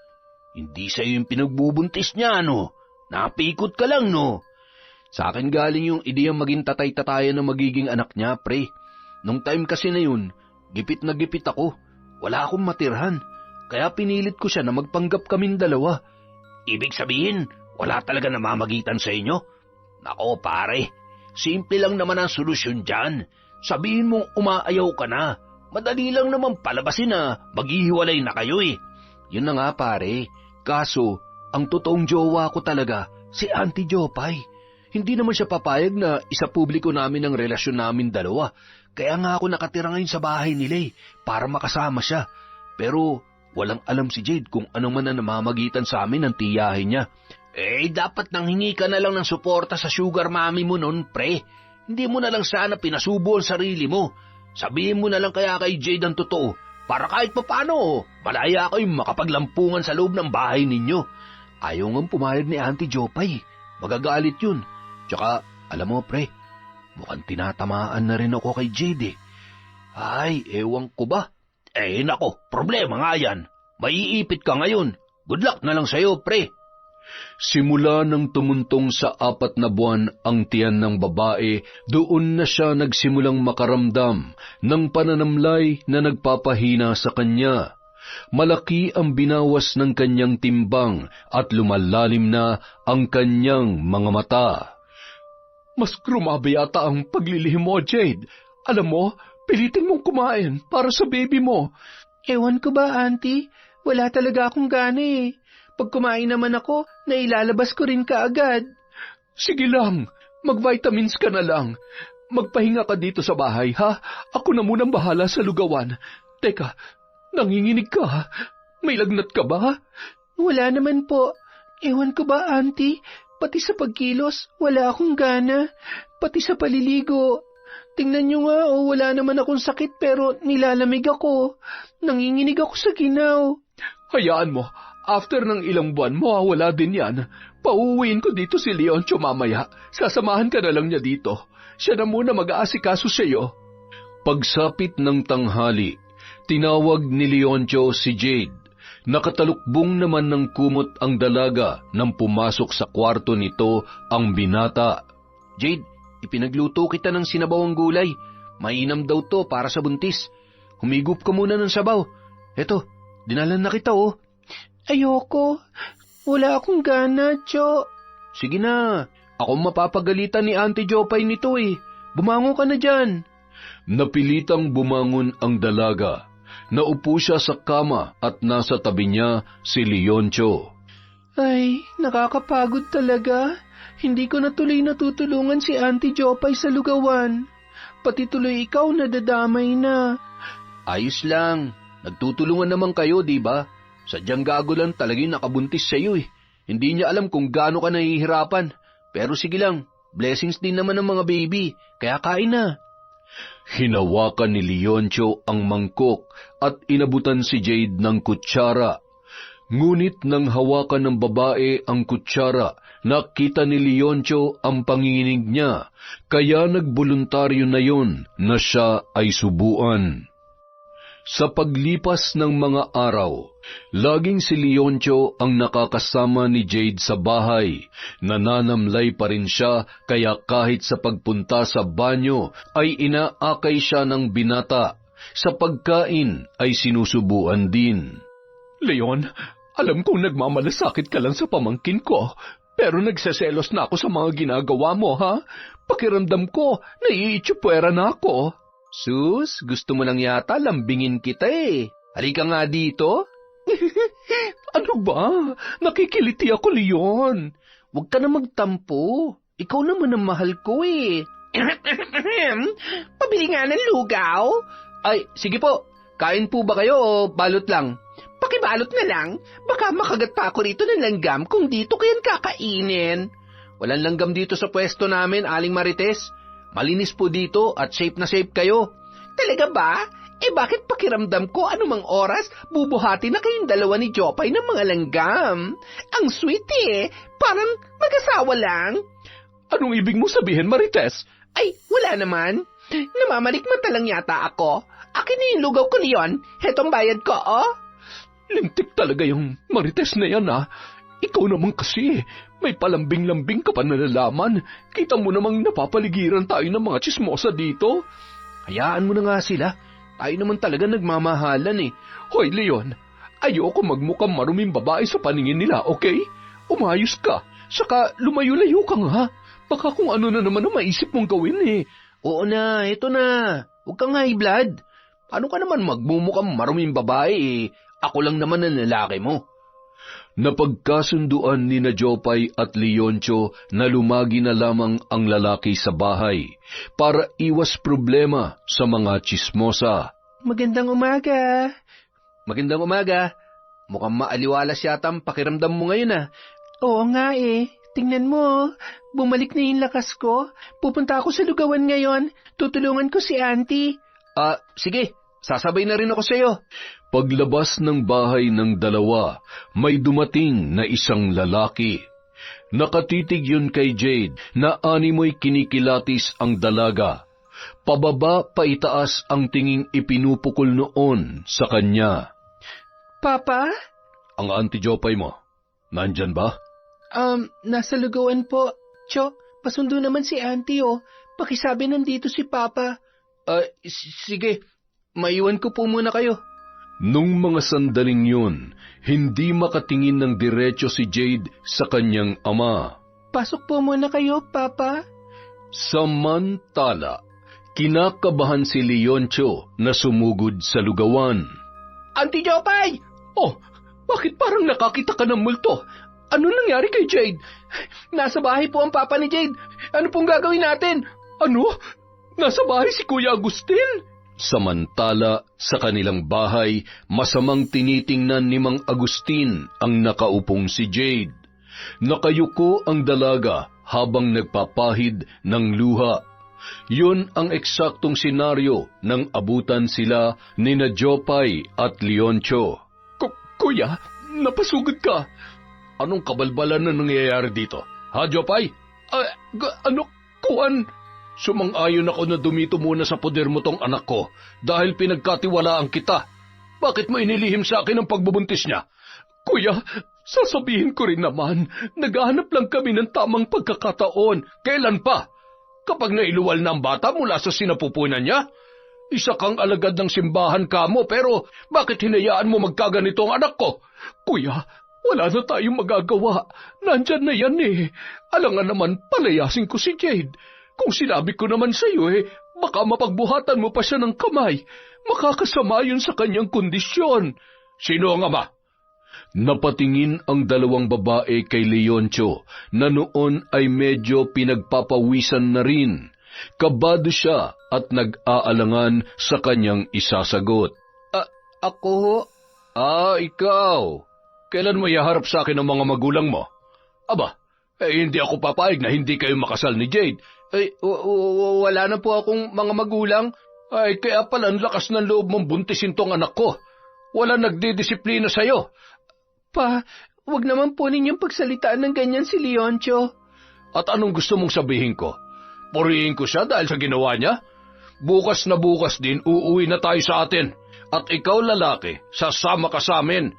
Hindi sa'yo yung pinagbubuntis niya, Napikot ka lang, Sa akin galing yung ideyang maging tatay-tatayan na magiging anak niya, pre. Nung time kasi na yun, gipit na gipit ako. Wala akong matirhan. Kaya pinilit ko siya na magpanggap kaming dalawa. Ibig sabihin, wala talaga namamagitan sa inyo? Nako pare, simple lang naman ang solusyon dyan. Sabihin mong umaayaw ka na. Madali lang naman palabasin na maghihiwalay na kayo Yun na nga pare, kaso ang totoong jowa ko talaga, si Auntie Jopay. Hindi naman siya papayag na isa publiko namin ang relasyon namin dalawa. Kaya nga ako nakatira ngayon sa bahay nila para makasama siya. Pero walang alam si Jade kung ano man ang namamagitan sa amin ng tiyahin niya. Dapat nanghingi ka na lang ng suporta sa sugar mommy mo nun, pre. Hindi mo na lang sana pinasubo ang sarili mo. Sabihin mo na lang kaya kay Jade ang totoo, para kahit papano, malaya kayong makapaglampungan sa loob ng bahay ninyo. Ayaw nga pumayag ni Auntie Jopay. Magagalit yun. Tsaka, alam mo pre, mukhang tinatamaan na rin ako kay Jade Ay, ewan ko ba? Nako, problema nga yan. Maiipit ka ngayon. Good luck na lang sa'yo, pre. Simula nang tumuntong sa 4 na buwan ang tiyan ng babae, doon na siya nagsimulang makaramdam ng pananamlay na nagpapahina sa kanya. Malaki ang binawas ng kanyang timbang at lumalalim na ang kanyang mga mata. Mas grumabe yata ang paglilihim mo, Jade. Alam mo, pilitin mong kumain para sa baby mo. Ewan ko ba, Auntie? Wala talaga akong gana Pag kumain naman ako, nailalabas ko rin kaagad. Sige lang, mag-vitamins ka na lang. Magpahinga ka dito sa bahay, ha? Ako na munang bahala sa lugawan. Teka, nanginginig ka, May lagnat ka ba? Wala naman po. Ewan ko ba, Auntie? Pati sa pagkilos, wala akong gana. Pati sa paliligo. Tingnan nyo nga, wala naman akong sakit pero nilalamig ako. Nanginginig ako sa ginaw. Hayaan mo, after ng ilang buwan, mawawala din yan. Pauuwiin ko dito si Leoncio mamaya. Sasamahan ka na lang niya dito. Siya na muna mag-aasikaso sa iyo. Pagsapit ng tanghali, tinawag ni Leoncio si Jade. Nakatalukbong naman ng kumot ang dalaga nang pumasok sa kwarto nito ang binata. Jade, ipinagluto kita ng sinabawang gulay. Mainam daw to para sa buntis. Humigop ka muna ng sabaw. Eto, dinalan na kita Ayoko. Wala akong gana, Cho. Sige na, ako mapapagalitan ni Auntie Jopay nito Bumangon ka na dyan. Napilitang bumangon ang dalaga. Naupo siya sa kama at nasa tabi niya si Leoncio. Ay, nakakapagod talaga. Hindi ko na tuloy natutulungan si Auntie Jopay sa lugawan. Pati tuloy ikaw nadadamay na. Ayos lang. Nagtutulungan naman kayo, di ba? Sadyang gago lang talaga yung nakabuntis sa'yo Hindi niya alam kung gaano ka nahihirapan. Pero sige lang, blessings din naman ng mga baby, kaya kain na. Hinawakan ni Leoncio ang mangkok at inabutan si Jade ng kutsara. Ngunit nang hawakan ng babae ang kutsara, nakita ni Leoncio ang panginginig niya, kaya nagboluntaryo na yon na siya ay subuan. Sa paglipas ng mga araw, laging si Leoncio ang nakakasama ni Jade sa bahay. Nananamlay pa rin siya, kaya kahit sa pagpunta sa banyo ay inaakay siya ng binata. Sa pagkain ay sinusubuan din. Leon, alam kong nagmamalasakit ka lang sa pamangkin ko, pero nagseselos na ako sa mga ginagawa mo, ha? Pakiramdam ko, naiitsupwera na ako. Sus, gusto mo lang yata lambingin kita eh. Halika nga dito. Ano ba? Nakikiliti ako, Leon. Huwag ka na magtampo. Ikaw naman ang mahal ko eh. Pabili nga ng lugaw. Ay, sige po. Kain po ba kayo o balot lang? Pakibalot na lang. Baka makagat pa ako rito ng langgam kung dito kayan kakainin. Walang langgam dito sa pwesto namin, Aling Marites. Malinis po dito at safe na safe kayo. Talaga ba? Eh bakit pakiramdam ko anumang oras bubuhati na kayong dalawa ni Jopay ng mga langgam? Ang sweet eh. Parang mag-asawa lang. Anong ibig mo sabihin, Marites? Ay, wala naman. Namamalikmata lang yata ako. Akin na yung lugaw ko niyon. Hetong bayad ko, oh. Lintik talaga yung Marites na yan, ha? Ikaw naman kasi, may palambing-lambing ka pa nalalaman. Kita mo namang napapaligiran tayo ng mga chismosa dito. Hayaan mo na nga sila. Tayo naman talaga nagmamahalan eh. Hoy, Leon, ayoko magmukhang maruming babae sa paningin nila, okay? Umayos ka, saka lumayo-layo ka nga. Baka kung ano na naman ang maisip mong gawin eh. Oo na, eto na. Huwag kang high blood. Paano ka naman magmumukhang maruming babae eh? Ako lang naman ang lalaki mo. Napagkasunduan ni na Jopay at Leoncio na lumagi na lamang ang lalaki sa bahay para iwas problema sa mga chismosa. Magandang umaga. Magandang umaga. Mukhang maaliwalas yata ang pakiramdam mo ngayon ah. Oo nga eh. Tingnan mo, bumalik na yung lakas ko. Pupunta ako sa lugawan ngayon. Tutulungan ko si Auntie. Sige. Sasabay na rin ako sa iyo. Paglabas ng bahay ng dalawa, may dumating na isang lalaki. Nakatitig yun kay Jade na animoy kinikilatis ang dalaga. Pababa paitaas ang tinging ipinupukol noon sa kanya. Papa? Ang Auntie Jopay mo, nandyan ba? Nasa lugawan po. Cho, pasundo naman si Auntie oh. Pakisabi nandito si Papa. Sige. Maiwan ko po muna kayo. Nung mga sandaling yun, hindi makatingin ng diretso si Jade sa kanyang ama. Pasok po muna kayo, Papa. Samantala, kinakabahan si Leoncio na sumugod sa lugawan. Auntie Jopay! Oh, bakit parang nakakita ka ng multo? Ano nangyari kay Jade? Nasa bahay po ang Papa ni Jade. Ano pong gagawin natin? Ano? Nasa bahay si Kuya Agustin? Samantala, sa kanilang bahay, masamang tinitingnan ni Mang Agustin ang nakaupong si Jade. Nakayuko ang dalaga habang nagpapahid ng luha. Yun ang eksaktong senaryo nang abutan sila ni na Jopay at Leoncio. Kuya, napasugod ka. Anong kabalbalan na nangyayari dito? Ha, Jopay? Kuan? Sumang-ayon ako na dumito muna sa poder mo tong anak ko dahil pinagkatiwalaan kita. Bakit mo inilihim sa akin ang pagbubuntis niya? Kuya, sasabihin ko rin naman, naghahanap lang kami ng tamang pagkakataon. Kailan pa? Kapag nailuwal na ang bata mula sa sinapupunan niya? Isa kang alagad ng simbahan kamo pero bakit hinayaan mo magkaganito ang anak ko? Kuya, wala na tayong magagawa. Nandyan na yan eh. Alangan naman palayasin ko si Jade. Kung sinabi ko naman sa iyo baka mapagbuhatan mo pa siya ng kamay. Makakasama yun sa kanyang kondisyon. Sino ang ama? Napatingin ang dalawang babae kay Leoncio na noon ay medyo pinagpapawisan na rin. Kabado siya at nag-aalangan sa kanyang isasagot. Ako ho? Ikaw. Kailan mo iharap sa akin ang mga magulang mo? Aba, hindi ako papayag na hindi kayo makasal ni Jade. Wala na po akong mga magulang. Ay, kaya pala ang lakas ng loob mong buntisin tong anak ko. Wala nagdidisiplina sa'yo. Pa, wag naman po ninyong pagsalitaan ng ganyan si Leoncio. At anong gusto mong sabihin ko? Purihin ko siya dahil sa ginawa niya? Bukas na bukas din uuwi na tayo sa atin. At ikaw lalaki, sasama ka sa amin.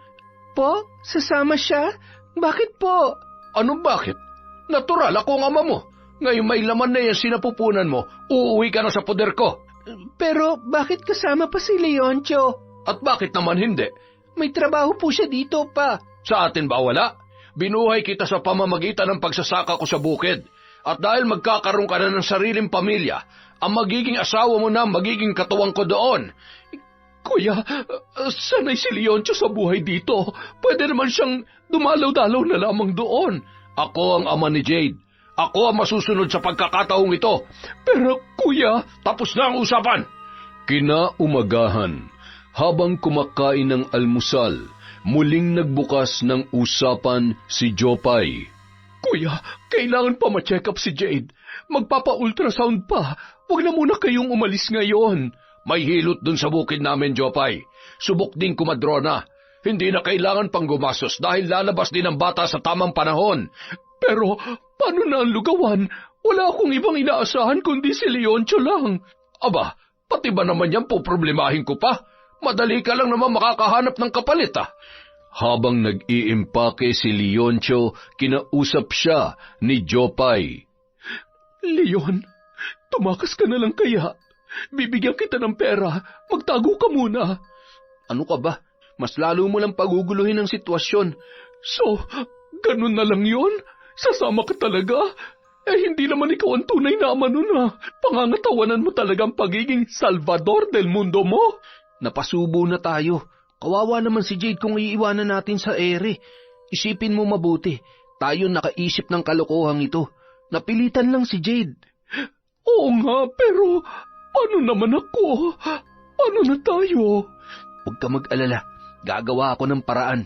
Po, sasama siya? Bakit po? Ano bakit? Natural ako ang ama mo. Ngayon may laman na yan sinapupunan mo, uuwi ka na sa poder ko. Pero bakit kasama pa si Leoncio? At bakit naman hindi? May trabaho po siya dito pa. Sa atin ba wala? Binuhay kita sa pamamagitan ng pagsasaka ko sa bukid. At dahil magkakaroon ka na ng sariling pamilya, ang magiging asawa mo na magiging katuwang ko doon. Kuya, sanay si Leoncio sa buhay dito. Pwede naman siyang dumalaw-dalaw na lamang doon. Ako ang ama ni Jade. Ako ang masusunod sa pagkakataong ito. Pero kuya, tapos na ang usapan. Kinaumagahan, habang kumakain ng almusal, muling nagbukas ng usapan si Jopay. Kuya, kailangan pa ma-check up si Jade. Magpapa-ultrasound pa. Huwag na muna kayong umalis ngayon. May hilot dun sa bukid namin, Jopay. Subok din kumadrona. Hindi na kailangan pang gumasos dahil lalabas din ang bata sa tamang panahon. Pero paano na ang lugawan? Wala akong ibang inaasahan kundi si Leoncio lang. Aba, pati ba naman yan po problemahin ko pa? Madali ka lang naman makakahanap ng kapalit ah. Habang nag-iimpake si Leoncio, kinausap siya ni Jopay. Leon, tumakas ka na lang kaya. Bibigyan kita ng pera. Magtago ka muna. Ano ka ba? Mas lalo mo lang paguguluhin ang sitwasyon. So, ganun na lang yun? Sasama ka talaga? Hindi naman ikaw ang tunay na ama nun ah. Pangangatawanan mo talagang pagiging Salvador del mundo mo. Napasubo na tayo. Kawawa naman si Jade kung iiwanan natin sa ere. Isipin mo mabuti. Tayo nakaisip ng kalokohang ito. Napilitan lang si Jade. Oo nga, pero paano naman ako? Paano na tayo? Huwag ka mag-alala. Gagawa ako ng paraan.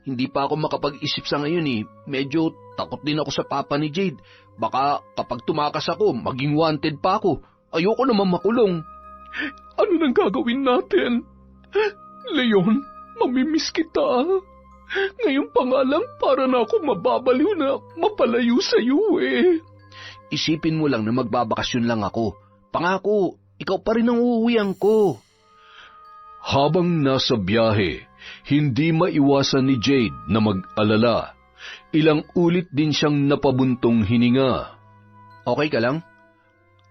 Hindi pa ako makapag-isip sa ngayon eh. Medyo takot din ako sa papa ni Jade. Baka kapag tumakas ako, maging wanted pa ako. Ayoko naman makulong. Ano nang gagawin natin? Leon, mamimiss kita. Ngayon pa nga lang para na ako mababaliw na mapalayo sa iyo eh. Isipin mo lang na magbabakasyon lang ako. Pangako, ikaw pa rin ang uuwian ko. Habang nasa biyahe, hindi maiwasan ni Jade na mag-alala. Ilang ulit din siyang napabuntong hininga. Okay ka lang?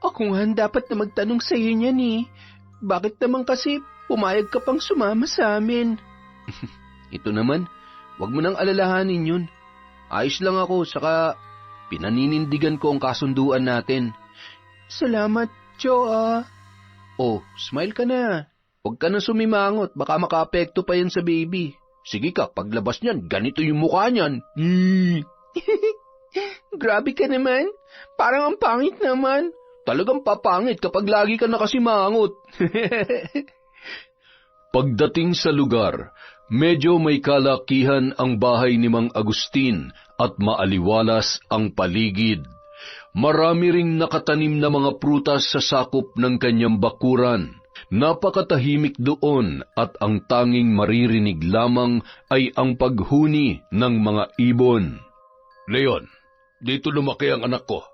Ako nga dapat na magtanong sa iyo niyan eh. Bakit naman kasi pumayag ka pang sumama sa amin? Ito naman, wag mo nang alalahanin yun. Ayos lang ako, saka pinaninindigan ko ang kasunduan natin. Salamat, Joe. Oh, smile ka na. Huwag ka na sumimangot, baka makaapekto pa yan sa baby. Sige ka, paglabas niyan, ganito yung mukha niyan. Grabe ka naman. Parang ang pangit naman. Talagang papangit kapag lagi ka nakasimangot. Pagdating sa lugar, medyo may kalakihan ang bahay ni Mang Agustin at maaliwalas ang paligid. Marami ring nakatanim na mga prutas sa sakop ng kanyang bakuran. Napakatahimik doon at ang tanging maririnig lamang ay ang paghuni ng mga ibon. Leon, dito lumaki ang anak ko.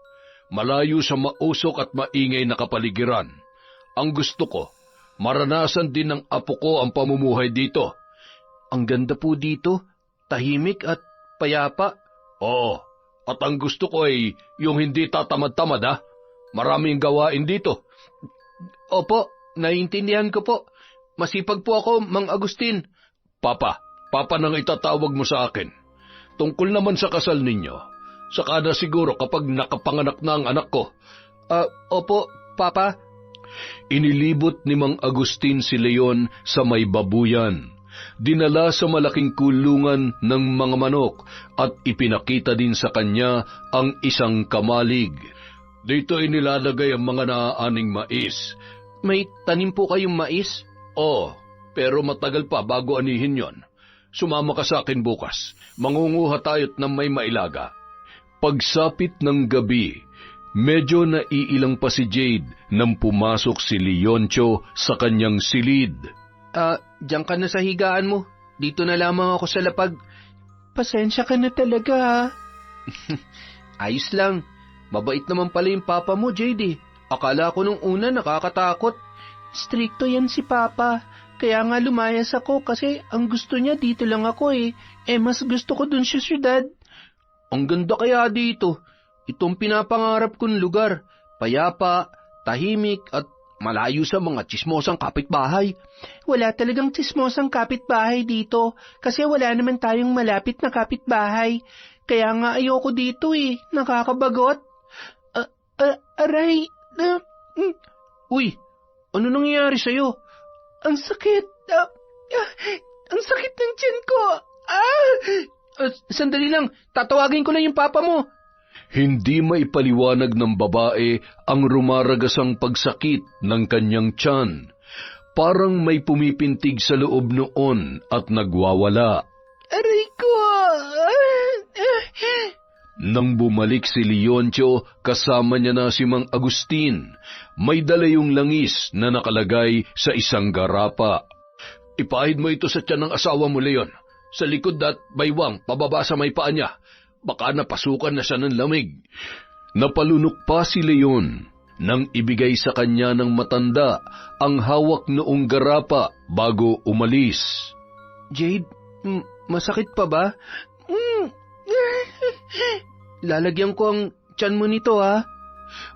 Malayo sa mausok at maingay na kapaligiran. Ang gusto ko, maranasan din ng apo ko ang pamumuhay dito. Ang ganda po dito, tahimik at payapa. Oo, at ang gusto ko ay yung hindi tatamad-tamad ha. Maraming gawain dito. Opo, naiintindihan ko po. Masipag po ako, Mang Agustin. Papa nang itatawag mo sa akin. Tungkol naman sa kasal ninyo, saka na siguro kapag nakapanganak na ang anak ko. Opo, Papa. Inilibot ni Mang Agustin si Leon sa may babuyan. Dinala sa malaking kulungan ng mga manok at ipinakita din sa kanya ang isang kamalig. Dito inilalagay ang mga naaaning mais. May tanim po kayong mais? Oo, pero matagal pa bago anihin yon. Sumama ka sa akin bukas. Mangunguha tayo't ng may mailaga. Pagsapit ng gabi, Medyo naiilang pa si Jade nang pumasok si Leoncio sa kanyang silid. Diyan ka na sa higaan mo. Dito na lamang ako sa lapag. Pasensya ka na talaga, ha? Ayos lang. Mabait naman pala yung papa mo, Jade, eh. Akala ko nung una nakakatakot. Stricto yan si papa. Kaya nga lumayas ako kasi ang gusto niya dito lang ako eh. Mas gusto ko dun sa syudad. Ang ganda kaya dito. Itong pinapangarap kong lugar. Payapa, tahimik at malayo sa mga tsismosang kapitbahay. Wala talagang tsismosang kapitbahay dito kasi wala naman tayong malapit na kapitbahay. Kaya nga ayoko dito eh. Nakakabagot. Aray. Uy, ano nangyayari sa'yo? Ang sakit. Ang sakit ng tiyan ko. Sandali lang. Tatawagin ko lang yung papa mo. Hindi maipaliwanag ng babae ang rumaragasang pagsakit ng kanyang tiyan. Parang may pumipintig sa loob noon at nagwawala. Aray ko! Nang bumalik si Leoncio, kasama niya na si Mang Agustin. May dala yung langis na nakalagay sa isang garapa. Ipahid mo ito sa tiyan ng asawa mo, Leon. Sa likod at baywang, pababa sa may paa niya. Baka napasukan na siya ng lamig. Napalunok pa si Leon nang ibigay sa kanya ng matanda ang hawak noong garapa bago umalis. Jade, masakit pa ba? Lalagyan ko ang tiyan mo nito, ha?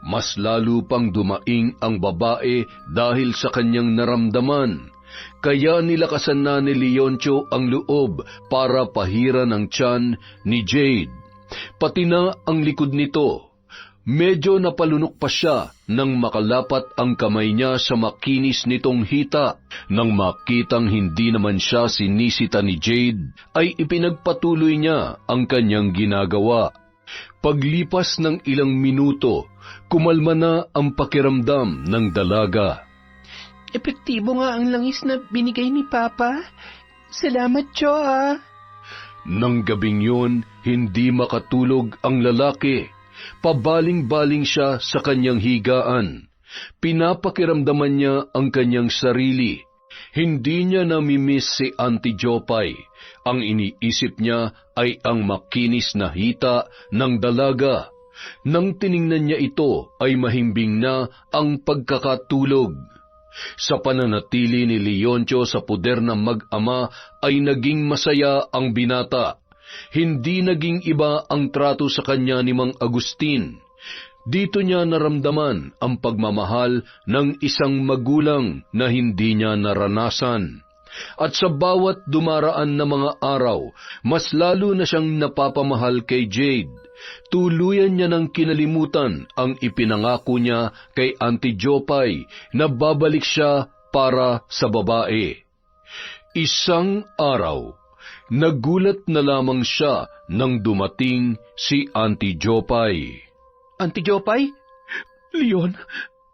Mas lalo pang dumaing ang babae dahil sa kanyang naramdaman. Kaya nilakasan na ni Leoncio ang loob para pahiran ang tiyan ni Jade. Pati na ang likod nito. Medyo napalunok pa siya nang makalapat ang kamay niya sa makinis nitong hita. Nang makitang hindi naman siya sinisita ni Jade, ay ipinagpatuloy niya ang kanyang ginagawa. Paglipas ng ilang minuto, kumalma na ang pakiramdam ng dalaga. Epektibo nga ang langis na binigay ni Papa. Salamat, Cho, ha? Nang gabing yun, hindi makatulog ang lalaki. Pabaling-baling siya sa kanyang higaan. Pinapakiramdaman niya ang kanyang sarili. Hindi niya namimiss si Auntie Jopay. Ang iniisip niya ay ang makinis na hita ng dalaga. Nang tiningnan niya ito ay mahimbing na ang pagkakatulog. Sa pananatili ni Leoncio sa puder ng mag-ama ay naging masaya ang binata. Hindi naging iba ang trato sa kanya ni Mang Agustin. Dito niya naramdaman ang pagmamahal ng isang magulang na hindi niya naranasan. At sa bawat dumaraan na mga araw, mas lalo na siyang napapamahal kay Jade. Tuluyan niya ng kinalimutan ang ipinangako niya kay Auntie Jopay na babalik siya para sa babae. Isang araw, nagulat na lamang siya nang dumating si Auntie Jopay. Auntie Jopay? Leon,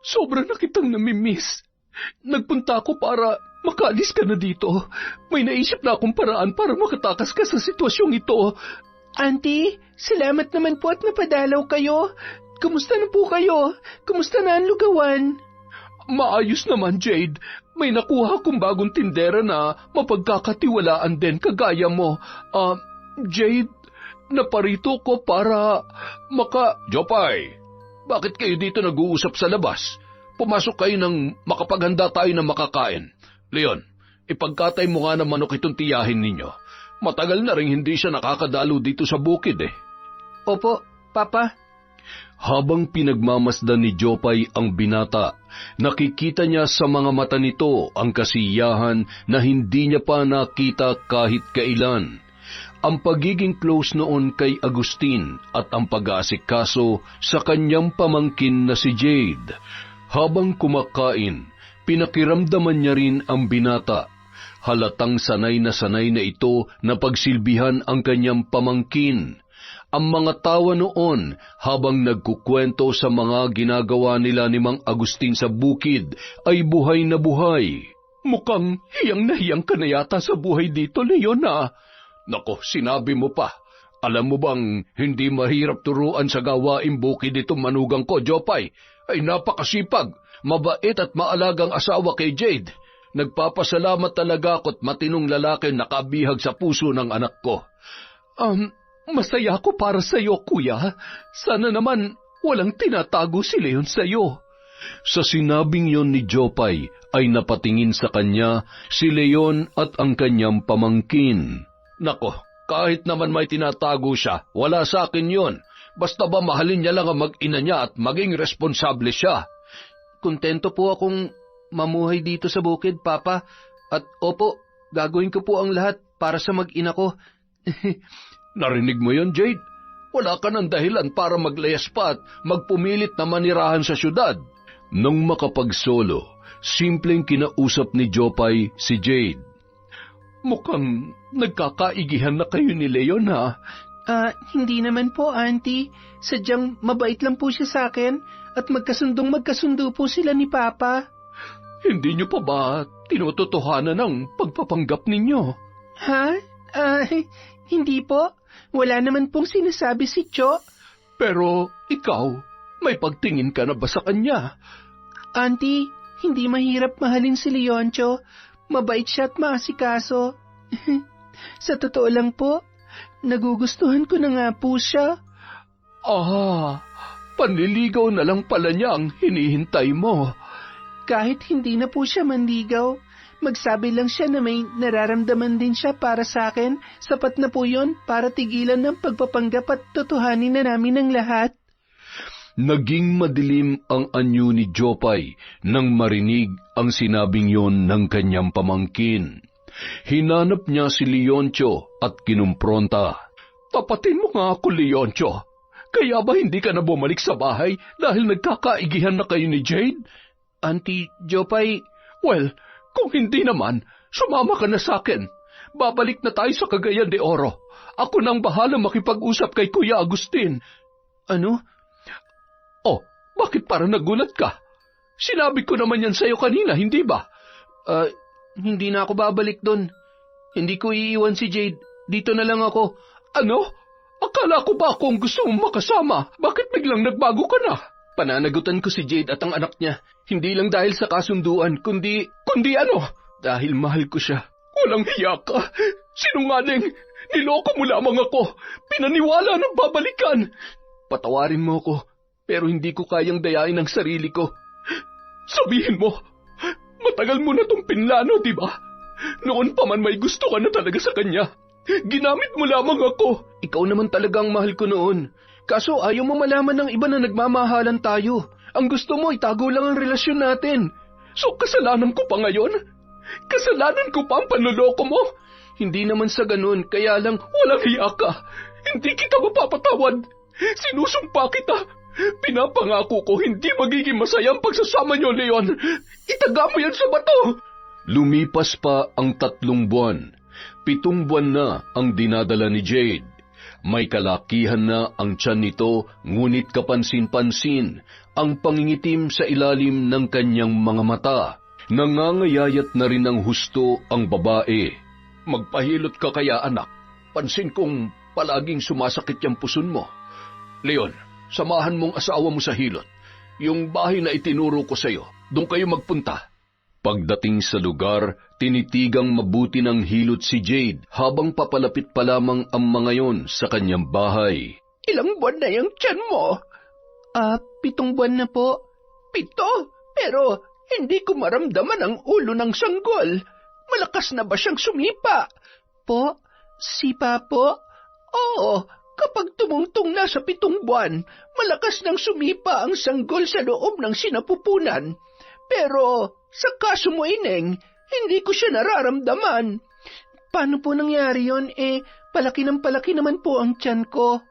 sobra na kitang namimiss. Nagpunta ako para makaalis ka na dito. May naisip na akong paraan para makatakas ka sa sitwasyong ito. Auntie, salamat naman po at napadalaw kayo. Kumusta na po kayo? Kumusta na ang lugawan? Maayos naman, Jade. May nakuha akong bagong tindera na mapagkakatiwalaan din kagaya mo. Jade, naparito ko para Jopay, bakit kayo dito nag-uusap sa labas? Pumasok kayo nang makapaghanda tayo ng makakain. Leon, ipagkatay mo nga ng manok itong tiyahin ninyo. Matagal na rin hindi siya nakakadalo dito sa bukid eh. Opo, Papa. Habang pinagmamasdan ni Jopay ang binata, nakikita niya sa mga mata nito ang kasiyahan na hindi niya pa nakita kahit kailan. Ang pagiging close noon kay Agustin at ang pag-aasikaso sa kanyang pamangkin na si Jade. Habang kumakain, pinakiramdaman niya rin ang binata. Halatang sanay na ito na pagsilbihan ang kanyang pamangkin. Ang mga tawa noon habang nagkukwento sa mga ginagawa nila ni Mang Agustin sa bukid ay buhay na buhay. Mukhang hiyang na hiyang ka na yata sa buhay dito, Leon, ha? Nako, sinabi mo pa. Alam mo bang hindi mahirap turuan sa gawaing bukid itong manugang ko, Jopay? Ay napakasipag, mabait at maalagang asawa kay Jade. Nagpapasalamat talaga ako't matinong lalaki nakabihag sa puso ng anak ko. Masaya ako para sa iyo, kuya. Sana naman walang tinatago si Leon sa iyo. Sa sinabing yon ni Jopay ay napatingin sa kanya si Leon at ang kanyang pamangkin. Nako, kahit naman may tinatago siya, wala sa akin yon. Basta ba mahalin niya lang ang mag-ina niya at maging responsable siya. Kontento po akong mamuhay dito sa bukid, Papa. At opo, gagawin ko po ang lahat para sa mag-ina ko. Narinig mo yon, Jade? Wala ka ng dahilan para maglayas pa at magpumilit na manirahan sa syudad. Nang makapagsolo, simpleng kinausap ni Jopay si Jade. Mukhang nagkakaigihan na kayo ni Leon, ha? Hindi naman po, Auntie. Sadyang mabait lang po siya sa akin at magkasundo po sila ni Papa. Hindi niyo pa ba tinutotohanan ng pagpapanggap ninyo? Ha? Hindi po. Wala naman pong sinasabi si Cho. Pero ikaw, may pagtingin ka na ba sa kanya? Auntie, hindi mahirap mahalin si Leoncho. Mabait siya at maasikaso. Sa totoo lang po, nagugustuhan ko na nga po siya. Panliligaw na lang pala niya ang hinihintay mo. Kahit hindi na po siya manligaw, magsabi lang siya na may nararamdaman din siya para sa akin, sapat na po yun para tigilan ng pagpapanggap at totohanin na namin ang lahat. Naging madilim ang anyo ni Jopay nang marinig ang sinabing yon ng kanyang pamangkin. Hinanap niya si Leoncio at kinumpronta. Tapatin mo nga ako, Leoncio. Kaya ba hindi ka na bumalik sa bahay dahil nagkakaigihan na kayo ni Jade? Auntie Jopay, well, kung hindi naman, sumama ka na sa akin. Babalik na tayo sa Cagayan de Oro. Ako nang bahala makipag-usap kay Kuya Agustin. Ano? Oh, bakit parang nagulat ka? Sinabi ko naman yan sa'yo kanina, hindi ba? Hindi na ako babalik doon. Hindi ko iiwan si Jade. Dito na lang ako. Ano? Akala ko ba akong gusto mong makasama? Bakit biglang nagbago ka na? Pananagutan ko si Jade at ang anak niya. Hindi lang dahil sa kasunduan, kundi ano? dahil mahal ko siya. Walang hiya ka. Sinungaling. Niloko mo lamang ako. Pinaniwala ng babalikan. Patawarin mo ako, pero hindi ko kayang dayain ang sarili ko. Sabihin mo, matagal mo na tong pinlano, di ba? Noon pa man may gusto ka na talaga sa kanya. Ginamit mo lamang ako. Ikaw naman talagang mahal ko noon. Kaso ayaw mo malaman ng iba na nagmamahalan tayo. Ang gusto mo, itago lang ang relasyon natin. So kasalanan ko pa ngayon? Kasalanan ko pa ang panloloko mo? Hindi naman sa ganun, kaya lang walang hiya ka. Hindi kita mapapatawad. Sinusumpa kita. Pinapangako ko hindi magiging masaya ang pagsasama niyo, Leon. Itaga mo yan sa bato. Lumipas pa ang 3 buwan. 7 buwan na ang dinadala ni Jade. May kalakihan na ang tiyan nito, ngunit kapansin-pansin ang pangingitim sa ilalim ng kanyang mga mata. Nangangayayat na rin ng husto ang babae. Magpahilot ka kaya, anak. Pansin kong palaging sumasakit yung puson mo. Leon, samahan mong asawa mo sa hilot. Yung bahay na itinuro ko sa'yo, doon kayo magpunta. Pagdating sa lugar, tinitigang mabuti ng hilot si Jade habang papalapit pa lamang ang mga yon sa kanyang bahay. Ilang buwan na yung tiyan mo? 7 buwan na po. 7? Pero hindi ko maramdaman ang ulo ng sanggol. Malakas na ba siyang sumipa? Po? Sipa po? Oo, kapag tumungtong na sa 7 buwan, malakas nang sumipa ang sanggol sa loob ng sinapupunan. Pero sa kaso mo, Ineng, hindi ko siya nararamdaman. Paano po nangyari yon? Palaki naman po ang tiyan ko.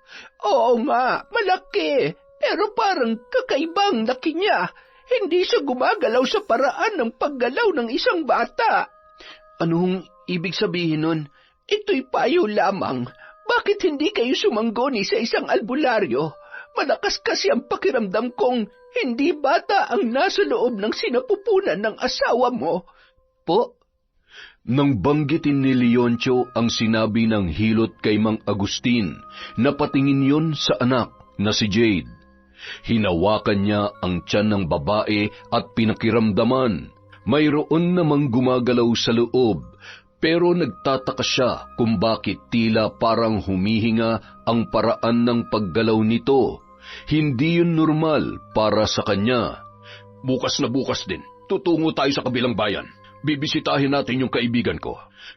Oo nga, malaki. Pero parang kakaibang laki niya. Hindi siya gumagalaw sa paraan ng paggalaw ng isang bata. Anong ibig sabihin nun? Ito'y payo lamang. Bakit hindi kayo sumangguni sa isang albularyo? Malakas kasi ang pakiramdam kong hindi bata ang nasa loob ng sinapupunan ng asawa mo. Po? Nang banggitin ni Leoncio ang sinabi ng hilot kay Mang Agustin, napatingin yon sa anak na si Jade. Hinawakan niya ang tiyan ng babae at pinakiramdaman. Mayroon namang gumagalaw sa loob, pero nagtataka siya kung bakit tila parang humihinga ang paraan ng paggalaw nito. Hindi yun normal para sa kanya. Bukas na bukas din, tutungo tayo sa kabilang bayan. Bibisitahin natin yung kaibigan ko.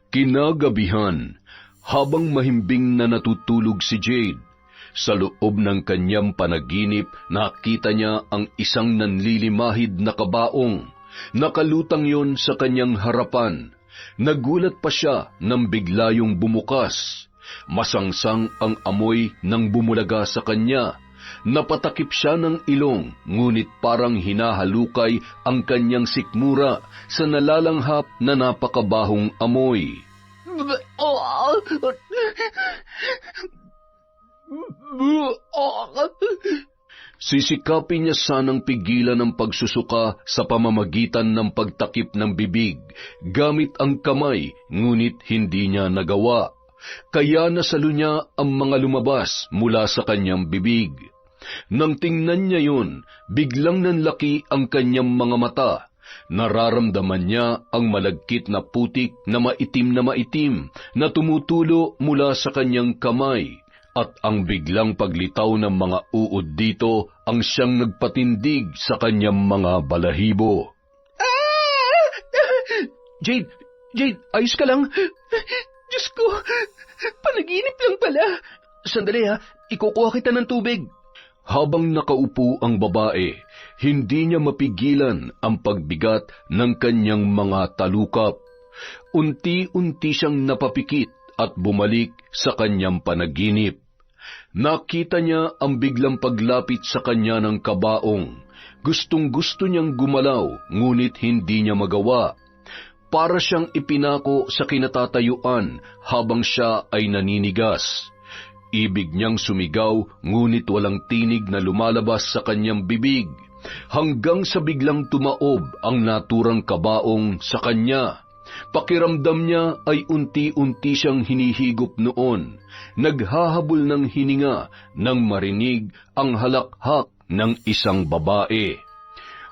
Kinagabihan, habang mahimbing na natutulog si Jade, sa loob ng kanyang panaginip nakita niya ang isang nanlilimahid na kabaong. Nakalutang yon sa kanyang harapan. Nagulat pa siya nang bigla yung bumukas. Masangsang ang amoy nang bumulaga sa kanya. Napatakip siya ng ilong, ngunit parang hinahalukay ang kanyang sikmura sa nalalanghap na napakabahong amoy. Sisikapin niya sanang pigilan ang pagsusuka sa pamamagitan ng pagtakip ng bibig gamit ang kamay, ngunit hindi niya nagawa. Kaya nasalo niya ang mga lumabas mula sa kanyang bibig. Nang tingnan niya yun, biglang nanlaki ang kanyang mga mata. Nararamdaman niya ang malagkit na putik na maitim na tumutulo mula sa kanyang kamay. At ang biglang paglitaw ng mga uod dito ang siyang nagpatindig sa kanyang mga balahibo. Jade, ayos ka lang? Diyos ko, panaginip lang pala. Sandali ha, ikukuha kita ng tubig. Habang nakaupo ang babae, hindi niya mapigilan ang pagbigat ng kanyang mga talukap. Unti-unti siyang napapikit at bumalik sa kanyang panaginip. Nakita niya ang biglang paglapit sa kanya ng kabaong. Gustong-gusto niyang gumalaw, ngunit hindi niya magawa. Para siyang ipinako sa kinatatayuan habang siya ay naninigas. Ibig niyang sumigaw, ngunit walang tinig na lumalabas sa kanyang bibig, hanggang sa biglang tumaob ang naturang kabaong sa kanya. Pakiramdam niya ay unti-unti siyang hinihigop noon, naghahabol ng hininga nang marinig ang halakhak ng isang babae.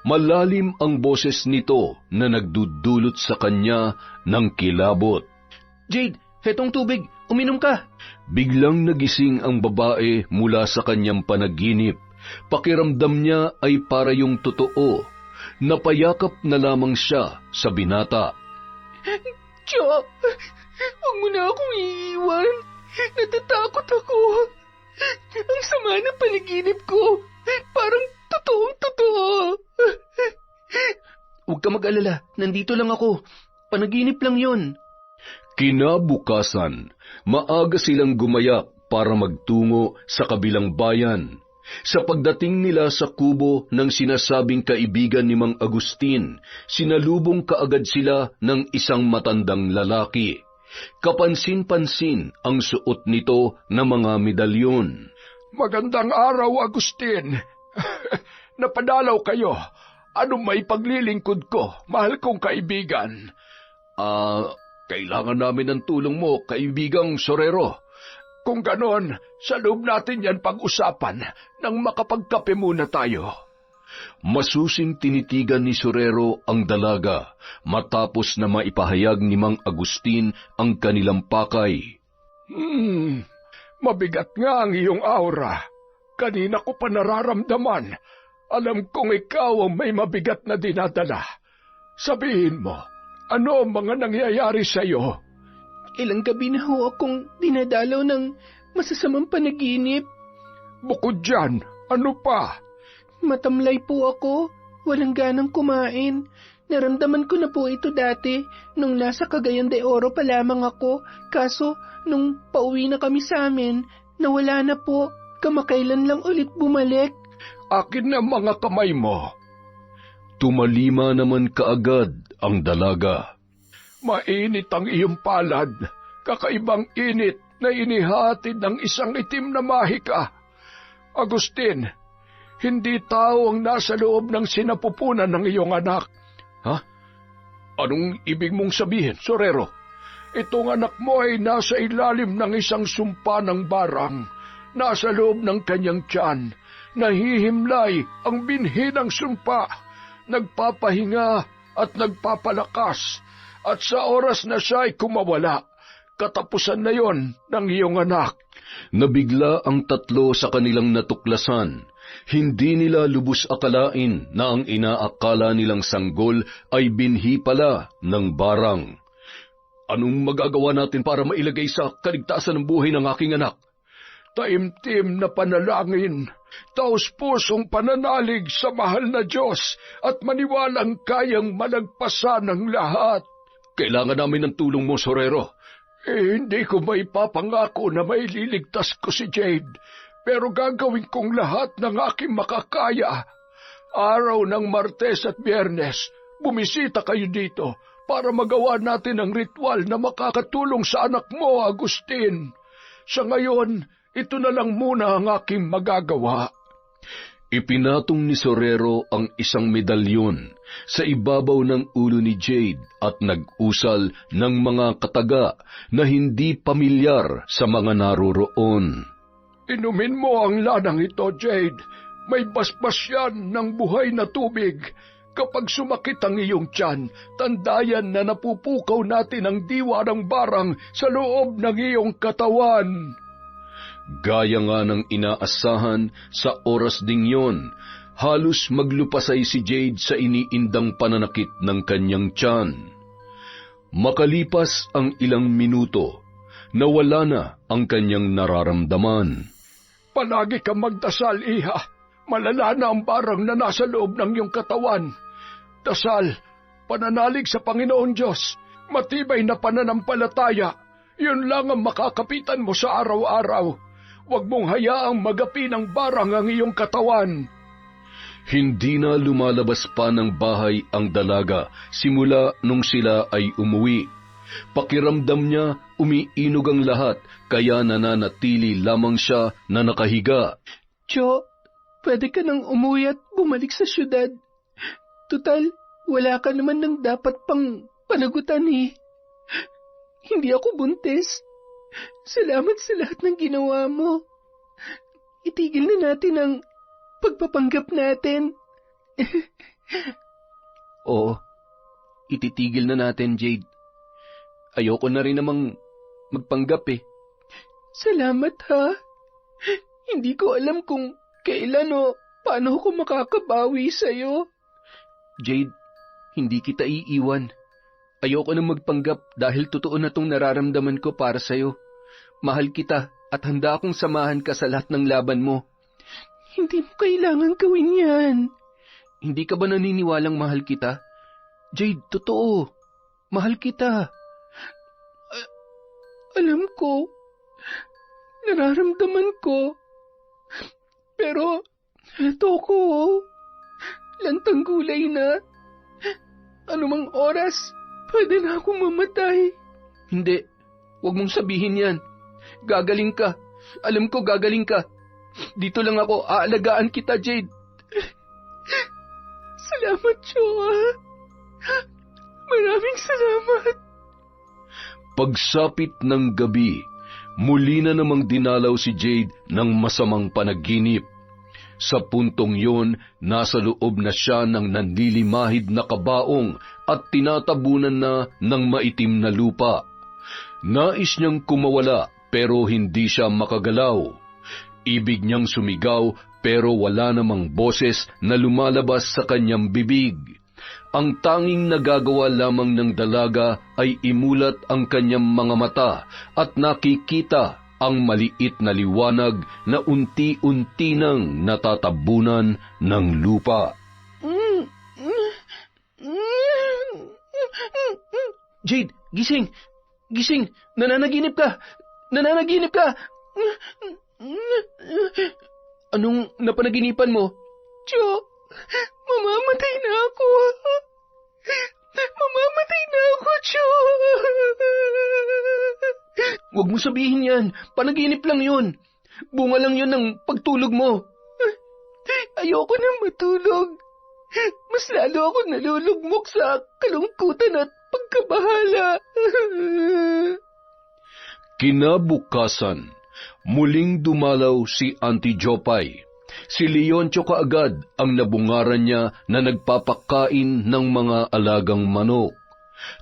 Malalim ang boses nito na nagdudulot sa kanya ng kilabot. Jade, hetong tubig, uminom ka. Biglang nagising ang babae mula sa kanyang panaginip. Pakiramdam niya ay para yung totoo. Napayakap na lamang siya sa binata. Cho, huwag mo na akong iiwan. Natatakot ako. Ang sama ng panaginip ko. Parang totoong-totoo. Huwag ka mag-alala. Nandito lang ako. Panaginip lang yon. Kinabukasan, maaga silang gumayak para magtungo sa kabilang bayan. Sa pagdating nila sa kubo ng sinasabing kaibigan ni Mang Agustin, sinalubong kaagad sila ng isang matandang lalaki. Kapansin-pansin ang suot nito na mga medalyon. Magandang araw, Agustin. Napadalaw kayo. Ano may paglilingkod ko, mahal kong kaibigan? Kailangan namin ng tulong mo, kaibigang sorero. Kung ganon, sa loob natin yan pag-usapan nang makapagkape muna tayo. Masusing tinitigan ni sorero ang dalaga matapos na maipahayag ni Mang Agustin ang kanilang pakay. Mabigat nga ang iyong aura. Kanina ko pa nararamdaman. Alam kong ikaw ang may mabigat na dinadala. Sabihin mo, ano ang mga nangyayari sa iyo? Ilang gabi na ho akong dinadalaw ng masasamang panaginip. Bukod dyan, ano pa? Matamlay po ako, walang ganang kumain. Naramdaman ko na po ito dati nung nasa Cagayan de Oro pa lamang ako. Kaso, nung pauwi na kami sa amin, nawala na po. Kamakailan lang ulit bumalik. Akin na mga kamay mo. Tumalima naman kaagad ang dalaga. Mainit ang iyong palad, kakaibang init na inihatid ng isang itim na mahika. Agustin, hindi tao ang nasa loob ng sinapupunan ng iyong anak. Ha? Anong ibig mong sabihin, Sorero? Itong anak mo ay nasa ilalim ng isang sumpa ng barang. Nasa loob ng kanyang tiyan. Nahihimlay ang binhi ng sumpa. Nagpapahinga at nagpapalakas. At sa oras na siya ay kumawala, katapusan na yon ng iyong anak. Nabigla ang tatlo sa kanilang natuklasan. Hindi nila lubos akalain na ang inaakala nilang sanggol ay binhi pala ng barang. Anong magagawa natin para mailagay sa kaligtasan ng buhay ng aking anak? Taimtim na panalangin, taos-pusong pananalig sa mahal na Diyos at maniwalang kayang malagpasan ng lahat. Kailangan namin ng tulong mo, Sorero. Hindi ko maipapangako na maililigtas ko si Jade, pero gagawin kong lahat ng aking makakaya. Araw ng Martes at Biyernes, bumisita kayo dito para magawa natin ang ritual na makakatulong sa anak mo, Agustin. Sa ngayon, ito na lang muna ang aking magagawa. Ipinatong ni Sorero ang isang medalyon sa ibabaw ng ulo ni Jade at nag-usal ng mga kataga na hindi pamilyar sa mga naroroon. Inumin mo ang lanang ito, Jade. May basbas yan ng buhay na tubig. Kapag sumakit ang iyong tiyan, tandayan na napupukaw natin ang diwa ng barang sa loob ng iyong katawan. Gaya nga ng inaasahan, sa oras ding yon, halos maglupasay si Jade sa iniindang pananakit ng kanyang tiyan. Makalipas ang ilang minuto, nawala na ang kanyang nararamdaman. Palagi kang magdasal, Iha. Malala na ang barang na nasa loob ng iyong katawan. Dasal, pananalig sa Panginoon Diyos, matibay na pananampalataya, yun lang ang makakapitan mo sa araw-araw. Huwag mong hayaang magapi ng barang ang iyong katawan. Hindi na lumalabas pa ng bahay ang dalaga simula nung sila ay umuwi. Pakiramdam niya umiinog ang lahat, kaya nananatili lamang siya na nakahiga. Jo, pwede ka nang umuwi at bumalik sa syudad. Tutal, wala ka naman ng dapat pang panagutan eh. Hindi ako buntis. Salamat sa lahat ng ginawa mo. Itigil na natin ang pagpapanggap natin. Oo, ititigil na natin, Jade. Ayoko na rin namang magpanggap eh. Salamat ha. Hindi ko alam kung kailan o paano ako makakabawi sa'yo. Jade, hindi kita iiwan. Ayoko na magpanggap dahil totoo na tong nararamdaman ko para sa'yo. Mahal kita at handa akong samahan ka sa lahat ng laban mo. Hindi mo kailangan gawin yan. Hindi ka ba naniniwalang mahal kita? Jade, totoo. Mahal kita. Alam ko. Nararamdaman ko. Pero, eto ko. Lantang gulay na. Anumang oras, pwede na akong mamatay. Hindi. Huwag mong sabihin yan. Gagaling ka. Alam ko gagaling ka. Dito lang ako. Aalagaan kita, Jade. Salamat, Joa. Maraming salamat. Pagsapit ng gabi, muli na namang dinalaw si Jade ng masamang panaginip. Sa puntong yon, nasa loob na siya ng nanlilimahid na kabaong at tinatabunan na ng maitim na lupa. Nais niyang kumawala pero hindi siya makagalaw. Ibig niyang sumigaw pero wala namang boses na lumalabas sa kanyang bibig. Ang tanging nagagawa lamang ng dalaga ay imulat ang kanyang mga mata at nakikita ang maliit na liwanag na unti-unti nang natatabunan ng lupa. Jade, gising! Gising! Nananaginip ka! Nananaginip ka! Anong napanaginipan mo? Jo, mamamatay na ako! Mamamatay na ako, Jo! Huwag mo sabihin yan. Panaginip lang yun. Bunga lang yun ng pagtulog mo. Ayoko na matulog. mas lalo ako nalulugmok sa kalungkutan at pagkabahala. Kinabukasan, muling dumalaw si Auntie Jopay. Si Leoncio kaagad ang nabungaran niya na nagpapakain ng mga alagang manok.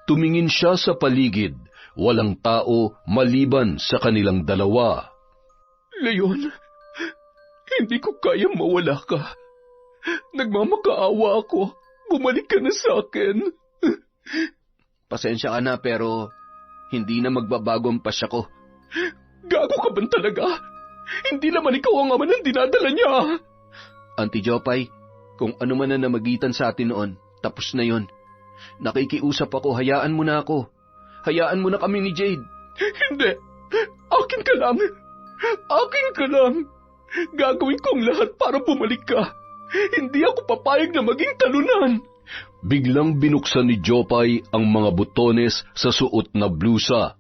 Tumingin siya sa paligid, walang tao maliban sa kanilang dalawa. Leon, hindi ko kayang mawala ka. Nagmamakaawa ako. Bumalik ka na sa akin. Pasensya ka na pero hindi na magbabago ang pasya ko. Gago ka ba talaga? Hindi naman ikaw ang ama ng dinadala niya. Auntie Jopay, kung ano man na namagitan sa atin noon, tapos na yon. Nakikiusap ako, hayaan mo na ako. Hayaan mo na kami ni Jade. Hindi. Akin ka lang. Akin ka lang. Gagawin kong lahat para bumalik ka. Hindi ako papayag na maging talunan. Biglang binuksan ni Jopay ang mga butones sa suot na blusa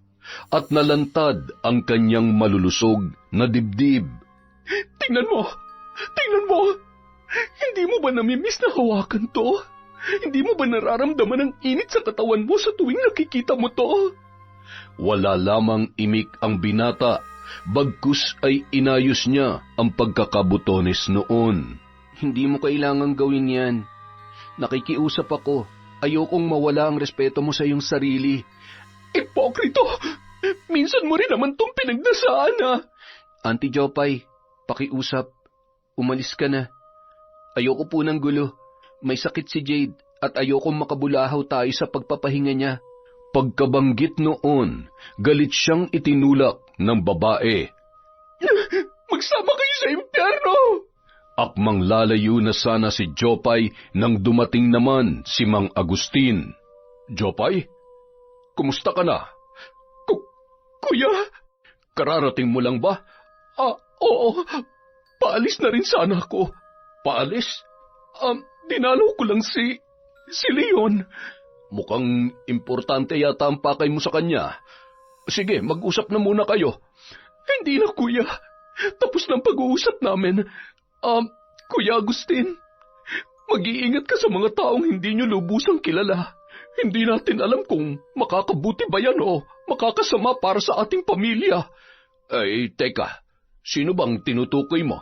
at nalantad ang kanyang malulusog na dibdib. Tingnan mo! Tingnan mo! Hindi mo ba namimiss na hawakan to? Hindi mo ba nararamdaman ang init sa katawan mo sa tuwing nakikita mo to? Wala lamang imik ang binata, bagkus ay inayos niya ang pagkakabutones noon. Hindi mo kailangang gawin yan. Nakikiusap ako. Ayokong mawala ang respeto mo sa iyong sarili. Ipokrito! Minsan mo rin naman tong pinagdasaan, ha? Auntie Jopay, pakiusap. Umalis ka na. Ayoko po ng gulo. May sakit si Jade at ayokong makabulahaw tayo sa pagpapahinga niya. Pagkabanggit noon, galit siyang itinulak ng babae. Magsama kayo sa impyerno! Akmang lalayo na sana si Jopay nang dumating naman si Mang Agustin. Jopay, kumusta ka na? Kuya? Kararating mo lang ba? Oo. Paalis na rin sana ako. Paalis? Dinalaw ko lang si Leon. Mukhang importante yata ang pakay mo sa kanya. Sige, mag-usap na muna kayo. Hindi na, kuya. Tapos ng pag-uusap namin. Kuya Agustin, mag-iingat ka sa mga taong hindi nyo lubusang kilala. Hindi natin alam kung makakabuti ba yan o makakasama para sa ating pamilya. Ay, teka. Sino bang tinutukoy mo?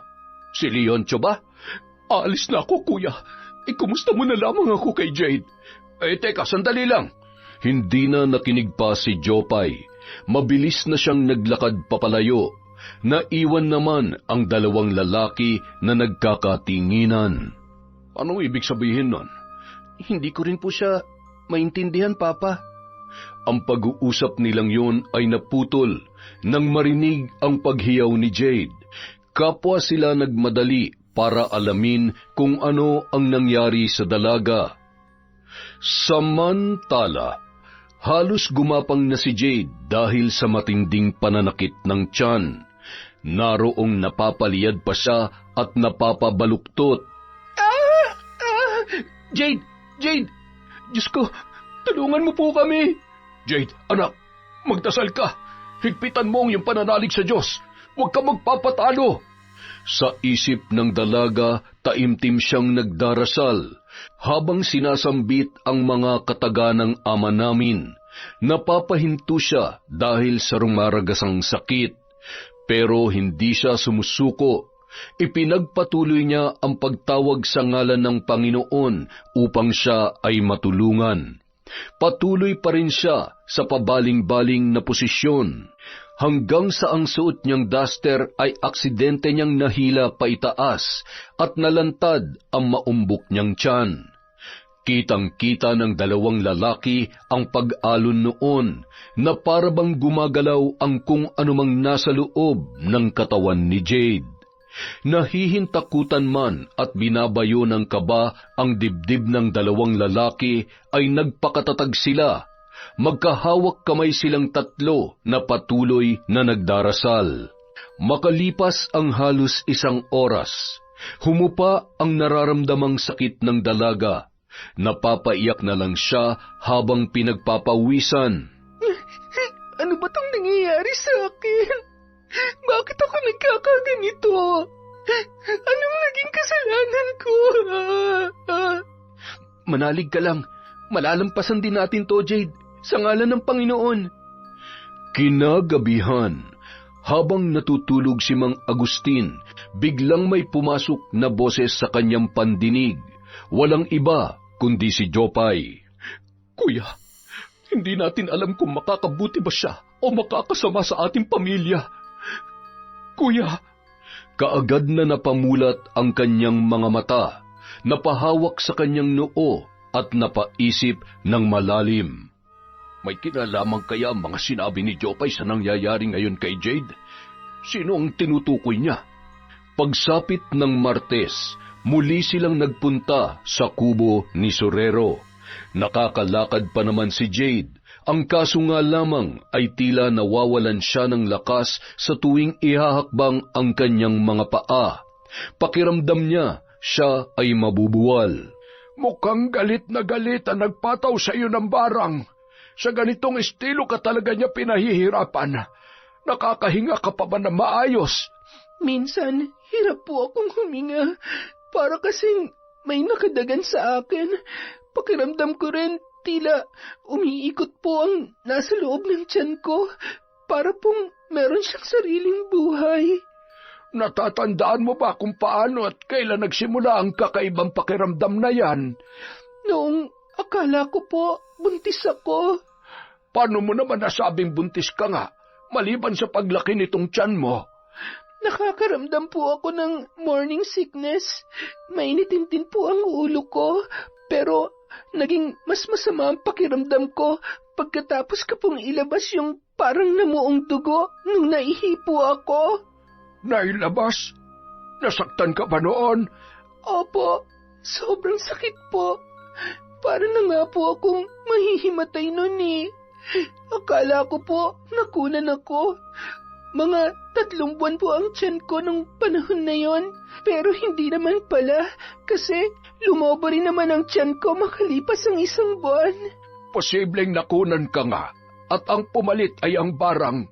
Si Leoncio ba? Aalis na ako, kuya. Kumusta mo na lamang ako kay Jade? Teka, sandali lang. Hindi na nakinig pa si Jopay. Mabilis na siyang naglakad papalayo. Naiwan naman ang dalawang lalaki na nagkakatinginan. Anong ibig sabihin nun? Hindi ko rin po siya maintindihan, Papa. Ang pag-uusap nilang yun ay naputol nang marinig ang paghiyaw ni Jade. Kapwa sila nagmadali para alamin kung ano ang nangyari sa dalaga. Samantala, halos gumapang na si Jade dahil sa matinding pananakit ng tiyan. Naroong napapaliyad pa siya at napapabaluktot. Jade! Diyos ko, tulungan mo po kami! Jade, anak, magdasal ka. Higpitan mo ang iyong pananalig sa Diyos. Huwag ka magpapatalo. Sa isip ng dalaga, taimtim siyang nagdarasal. Habang sinasambit ang mga kataganang ama namin, napapahinto siya dahil sa rumaragasang sakit. Pero hindi siya sumusuko. Ipinagpatuloy niya ang pagtawag sa ngalan ng Panginoon upang siya ay matulungan. Patuloy pa rin siya sa pabaling-baling na posisyon, hanggang sa ang suot niyang duster ay aksidente niyang nahila paitaas at nalantad ang maumbok niyang tiyan. Kitang-kita ng dalawang lalaki ang pag-alon noon na parabang gumagalaw ang kung anumang nasa loob ng katawan ni Jade. Nahihintakutan man at binabayo ng kaba ang dibdib ng dalawang lalaki ay nagpakatatag sila. Magkahawak kamay silang tatlo na patuloy na nagdarasal. Makalipas ang halos 1 oras, humupa ang nararamdamang sakit ng dalaga. Napapaiyak na lang siya habang pinagpapawisan. Ano ba tong nangyayari sa akin? Bakit ako nagkakaganito? Anong naging kasalanan ko? Manalig ka lang. Malalampasan din natin to, Jade. Sa ngalan ng Panginoon. Kinagabihan, habang natutulog si Mang Agustin, biglang may pumasok na boses sa kanyang pandinig. Walang iba kundi si Jopay. Kuya, hindi natin alam kung makakabuti ba siya o makakasama sa ating pamilya. Kuya, kaagad na napamulat ang kanyang mga mata, napahawak sa kanyang noo at napaisip ng malalim. May kinalaman kaya ang mga sinabi ni Jopay sa nangyayari ngayon kay Jade? Sino ang tinutukoy niya? Pagsapit ng Martes, muli silang nagpunta sa kubo ni Sorero. Nakakalakad pa naman si Jade. Ang kaso nga lamang ay tila nawawalan siya ng lakas sa tuwing ihahakbang ang kanyang mga paa. Pakiramdam niya, siya ay mabubuwal. Mukhang galit na galit ang nagpataw sa iyo ng barang. Sa ganitong estilo ka talaga niya pinahihirapan. Nakakahinga ka pa ba na maayos? Minsan, hirap po akong huminga. Para kasing may nakadagan sa akin. Pakiramdam ko rin, tila umiikot po ang nasa loob ng tiyan ko. Para pong meron siyang sariling buhay. Natatandaan mo ba kung paano at kailan nagsimula ang kakaibang pakiramdam na yan? Noong akala ko po, buntis ako. Paano mo naman nasabing buntis ka nga, maliban sa paglaki nitong tiyan mo? Nakakaramdam po ako ng morning sickness. Mainitin din po ang ulo ko, pero naging mas masama ang pakiramdam ko pagkatapos ko pong ilabas yung parang namuong dugo nung naihipo ako. Nailabas? Nasaktan ka ba noon? Opo, sobrang sakit po. Para na nga po akong mahihimatay noon eh. Akala ko po nakunan ako. Mga 3 buwan po ang tiyan ko nung panahon na yon. Pero hindi naman pala kasi lumobo rin naman ang tiyan ko makalipas ang 1 buwan. Posibleng nakunan ka nga at ang pumalit ay ang barang.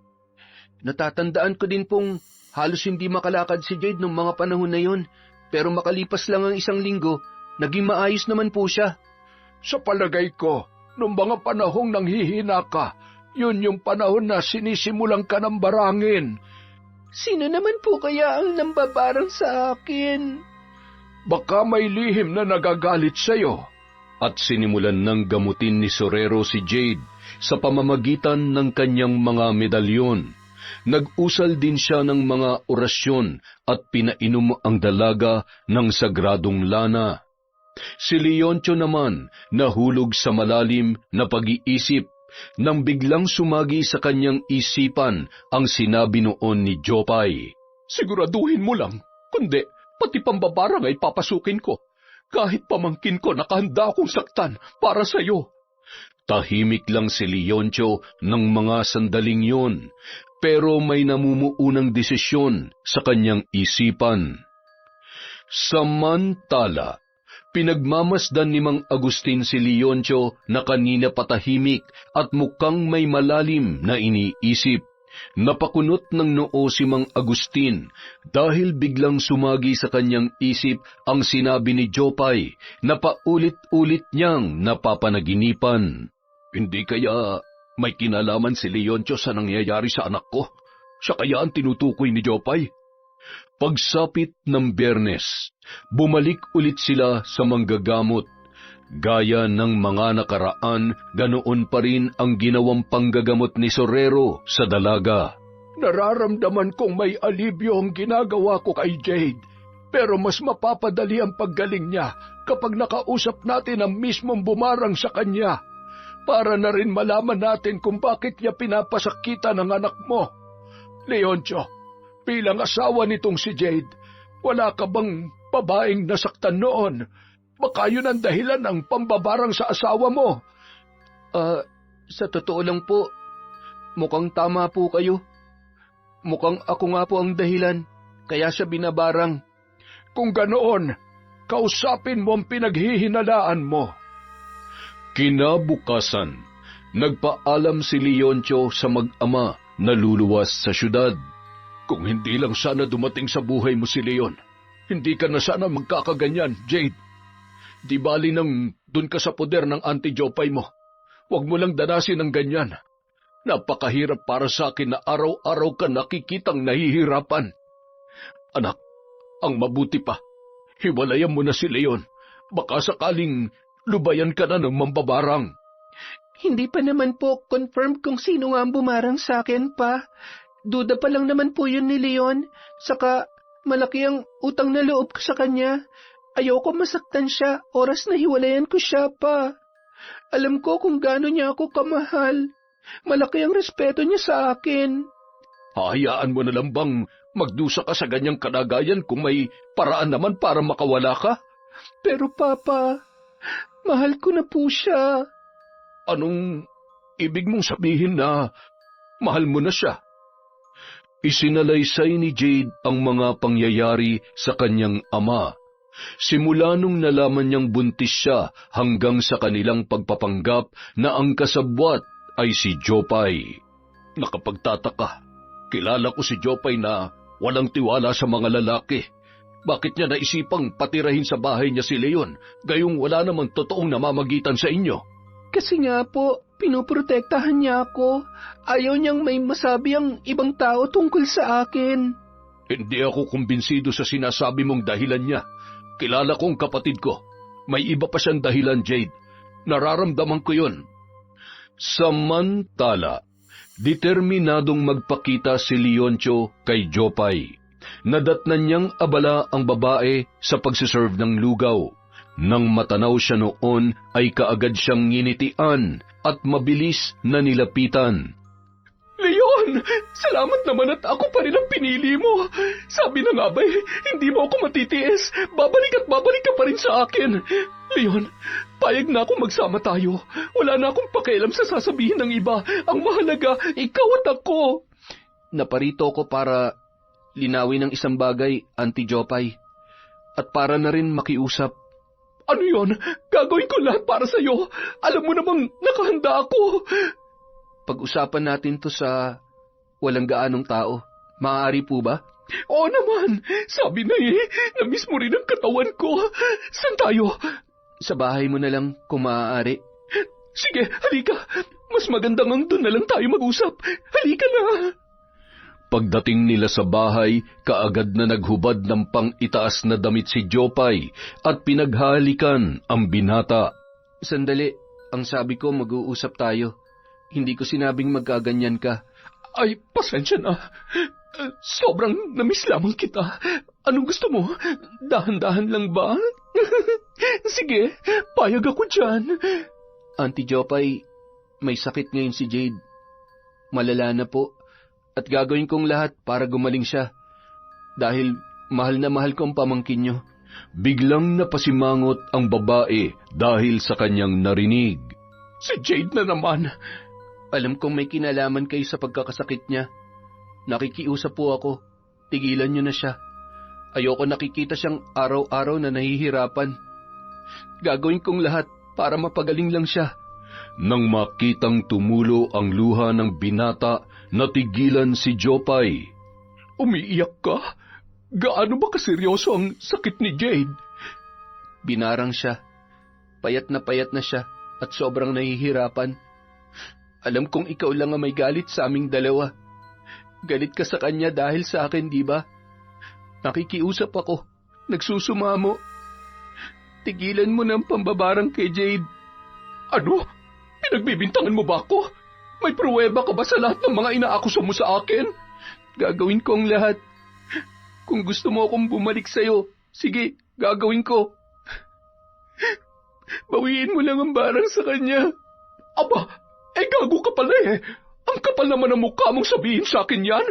Natatandaan ko din pong halos hindi makalakad si Jade nung mga panahon na yon, pero makalipas lang ang 1 linggo, naging maayos naman po siya. Sa palagay ko, nung mga panahong nanghihina ka, yun yung panahon na sinisimulang ka ng barangin. Sino naman po kaya ang nambabarang sa akin? Baka may lihim na nagagalit sa'yo. At sinimulan ng gamutin ni Sorero si Jade sa pamamagitan ng kanyang mga medalyon. Nag-usal din siya ng mga orasyon at pinainom ang dalaga ng sagradong lana. Si Leoncio naman nahulog sa malalim na pag-iisip nang biglang sumagi sa kanyang isipan ang sinabi noon ni Jopay. Siguraduhin mo lang, kundi pati pambabarang ay papasukin ko. Kahit pamangkin ko nakahanda akong saktan para sa iyo. Tahimik lang si Leoncio ng mga sandaling yon, pero may namumuunang desisyon sa kanyang isipan. Samantala, pinagmamasdan ni Mang Agustin si Leoncio na kanina patahimik at mukhang may malalim na iniisip. Napakunot ng noo si Mang Agustin dahil biglang sumagi sa kanyang isip ang sinabi ni Jopay na paulit-ulit niyang napapanaginipan. Hindi kaya may kinalaman si Leoncio sa nangyayari sa anak ko? Siya kaya ang tinutukoy ni Jopay? Pagsapit ng Biyernes, bumalik ulit sila sa manggagamot. Gaya ng mga nakaraan, ganoon pa rin ang ginawang panggagamot ni Sorero sa dalaga. Nararamdaman kong may alibyo ang ginagawa ko kay Jade, pero mas mapapadali ang paggaling niya kapag nakausap natin ang mismong bumarang sa kanya, para na rin malaman natin kung bakit niya pinapasakita ng anak mo. Leoncio, bilang asawa nitong si Jade, wala ka bang babaeng nasaktan noon? Baka yun ang dahilan ng pambabarang sa asawa mo. Sa totoo lang po, mukhang tama po kayo. Mukhang ako nga po ang dahilan, kaya siya binabarang. Kung ganoon, kausapin mo ang pinaghihinalaan mo. Kinabukasan, nagpaalam si Leoncio sa mag-ama na luluwas sa syudad. Kung hindi lang sana dumating sa buhay mo si Leon, hindi ka na sana magkakaganyan, Jade. Di bali nang dun ka sa poder ng Auntie Jopay mo. Huwag mo lang danasin ng ganyan. Napakahirap para sa akin na araw-araw ka nakikitang nahihirapan. Anak, ang mabuti pa, hiwalayan mo na si Leon. Baka sakaling lubayan ka na ng mambabarang. Hindi pa naman po confirmed kung sino nga ang bumarang sa akin pa. Duda pa lang naman po yun ni Leon. Saka malaki ang utang na loob ko sa kanya. Ayoko masaktan siya, oras na hiwalayan ko siya pa. Alam ko kung gaano niya ako kamahal. Malaki ang respeto niya sa akin. Hayaan mo na lang bang magdusa ka sa ganyang kalagayan kung may paraan naman para makawala ka? Pero Papa, mahal ko na po siya. Anong ibig mong sabihin na mahal mo na siya? Isinalaysay ni Jade ang mga pangyayari sa kanyang ama. Simula nung nalaman niyang buntis siya hanggang sa kanilang pagpapanggap na ang kasabwat ay si Jopay. Nakapagtataka, kilala ko si Jopay na walang tiwala sa mga lalaki. Bakit niya naisipang patirahin sa bahay niya si Leon, gayong wala namang totoong namamagitan sa inyo? Kasi nga po, pinoprotektahan niya ako. Ayaw niyang may masabi ang ibang tao tungkol sa akin. Hindi ako kumbinsido sa sinasabi mong dahilan niya. Kilala kong kapatid ko. May iba pa siyang dahilan, Jade. Nararamdaman ko yun. Samantala, determinadong magpakita si Leoncio kay Jopay. Nadatnan niyang abala ang babae sa pagsiserve ng lugaw. Nang matanaw siya noon ay kaagad siyang nginitian at mabilis na nilapitan. Leon! Salamat naman at ako pa rin ang pinili mo. Sabi na nga ba hindi mo ako matitiis. Babalik at babalik ka pa rin sa akin. Leon, payag na akong magsama tayo. Wala na akong pakialam sa sasabihin ng iba. Ang mahalaga, ikaw at ako. Naparito ko para linawin ang isang bagay, Auntie Jopay. At para na rin makiusap. Ano yon? Gagawin ko lahat para sa'yo. Alam mo namang nakahanda ako. Pag-usapan natin to sa walang gaanong tao. Maaari po ba? Oo naman. Sabi na na-miss mo rin ang katawan ko. Saan tayo? Sa bahay mo na lang kung maaari. Sige, halika. Mas magandang ang doon na lang tayo mag-usap. Halika na. Pagdating nila sa bahay, kaagad na naghubad ng pang-itaas na damit si Jopay at pinaghalikan ang binata. Sandali, ang sabi ko mag-uusap tayo. Hindi ko sinabing magkaganyan ka. Ay, pasensya na. Sobrang namiss lamang kita. Anong gusto mo? Dahan-dahan lang ba? Sige, payag ako dyan. Auntie Jopay, may sakit ngayon si Jade. Malala na po. At gagawin kong lahat para gumaling siya. Dahil mahal na mahal ko ang pamangkin niyo. Biglang napasimangot ang babae dahil sa kanyang narinig. Si Jade na naman. Alam kong may kinalaman kayo sa pagkakasakit niya. Nakikiusap po ako. Tigilan niyo na siya. Ayoko nakikita siyang araw-araw na nahihirapan. Gagawin kong lahat para mapagaling lang siya. Nang makitang tumulo ang luha ng binata, natigilan si Jopay. Umiiyak ka? Gaano ba kaseryoso ang sakit ni Jade? Binarang siya. Payat na siya at sobrang nahihirapan. Alam kong ikaw lang ang may galit sa aming dalawa. Galit ka sa kanya dahil sa akin, di ba? Nakikiusap ako. Nagsusumamo. Tigilan mo na ang pambabarang kay Jade. Ano? Pinagbibintangan mo ba ako? May pruweba ka ba sa lahat ng mga inaakusa mo sa akin? Gagawin ko ang lahat. Kung gusto mo akong bumalik sa'yo, sige, gagawin ko. Bawiin mo lang ang barang sa kanya. Aba, gago ka pala Ang kapal naman ng mukha mong sabihin sa akin yan.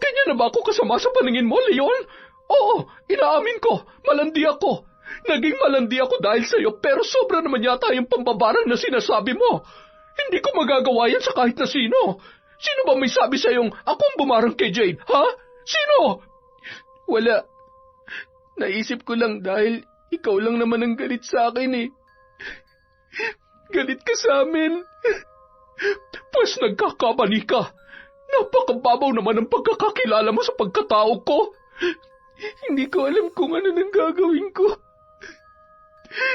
Kanya na ba ako kasama sa paningin mo, Leon? Oo, inaamin ko, malandi ako. Naging malandi ako dahil sa'yo pero sobra naman yata yung pambabarang na sinasabi mo. Hindi ko magagawa yan sa kahit na sino. Sino ba may sabi sa'yong akong bumarang kay Jade, ha? Sino? Wala. Naisip ko lang dahil ikaw lang naman ang galit sa akin Galit ka sa amin. Pues nagkakamali ka. Napakababaw naman ang pagkakakilala mo sa pagkatao ko. Hindi ko alam kung ano nang gagawin ko.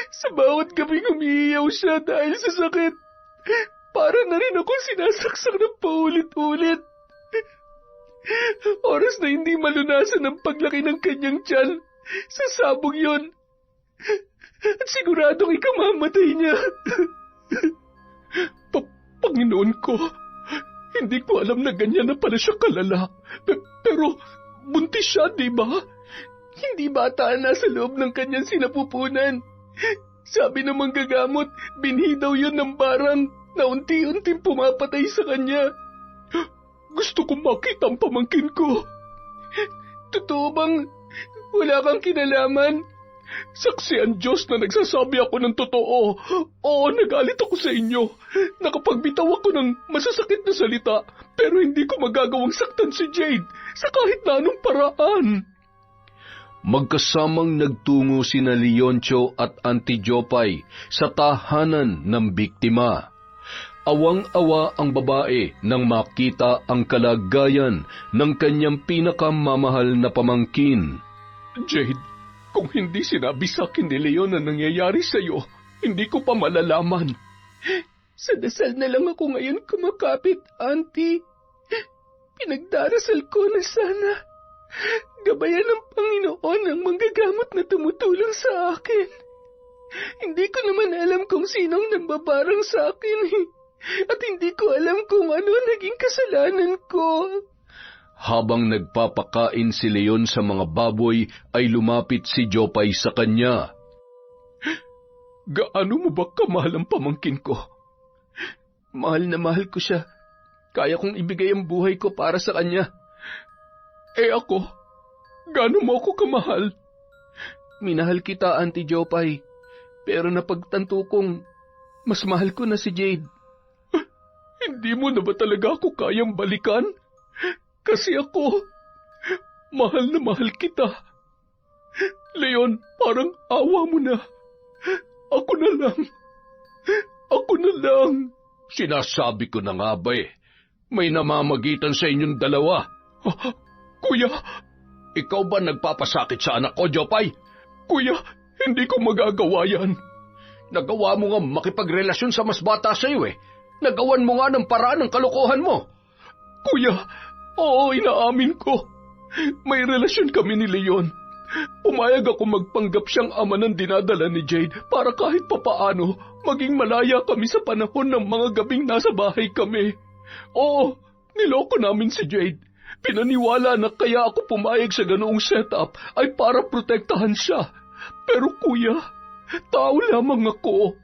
Sa bawat gabing umiiyaw siya dahil sa sakit, para na rin akong sinasaksak ng paulit-ulit. Oras na hindi malunasan ang paglaki ng kanyang tiyan, sasabog yon. At siguradong ikamamatay niya. Panginoon ko, hindi ko alam na ganyan na pala siya kalala. Pero buntis siya, di ba? Hindi bata na sa loob ng kanyang sinapupunan. Sabi ng manggagamot, binhi daw yun ng barang na unti-unting pumapatay sa kanya. Gusto kong makita ang pamangkin ko. Totoo bang wala kang kinalaman? Saksi ang Diyos na nagsasabi ako ng totoo. Oo, nagalit ako sa inyo. Nakapagbitaw ako ng masasakit na salita, pero hindi ko magagawang saktan si Jade sa kahit na anong paraan. Magkasamang nagtungo sina Leoncio at Auntie Jopay sa tahanan ng biktima. Awang-awa ang babae nang makita ang kalagayan ng kanyang pinakamamahal na pamangkin. Jade, kung hindi sinabi sa akin ni Leon na nangyayari sa'yo, hindi ko pa malalaman. Sa dasal na lang ako ngayon kumakapit, Auntie. Pinagdarasal ko na sana gabayan ng Panginoon ang manggagamot na tumutulong sa akin. Hindi ko naman alam kung sinong nambabarang sa akin. At hindi ko alam kung ano naging kasalanan ko. Habang nagpapakain si Leon sa mga baboy, ay lumapit si Jopay sa kanya. Gaano mo ba kamahal ang pamangkin ko? Mahal na mahal ko siya. Kaya kong ibigay ang buhay ko para sa kanya. Eh ako, gaano mo ako kamahal? Minahal kita, Auntie Jopay. Pero napagtanto kong mas mahal ko na si Jade. Hindi mo na ba talaga ako kayang balikan? Kasi ako, mahal na mahal kita. Leon, parang awa mo na. Ako na lang. Ako na lang. Sinasabi ko na nga ba may namamagitan sa inyong dalawa. Kuya! Ikaw ba nagpapasakit sa anak ko, Jopay? Kuya, hindi ko magagawa yan. Nagawa mo nga makipagrelasyon sa mas bata sa iyo Nagawan mo nga ng paraan ng kalokohan mo. Kuya, oo, inaamin ko. May relasyon kami ni Leon. Pumayag ako magpanggap siyang ama ng dinadala ni Jade para kahit papaano maging malaya kami sa panahon ng mga gabing nasa bahay kami. Oo, niloko namin si Jade. Pinaniwala na kaya ako pumayag sa ganoong setup ay para protektahan siya. Pero kuya, tao lamang ako.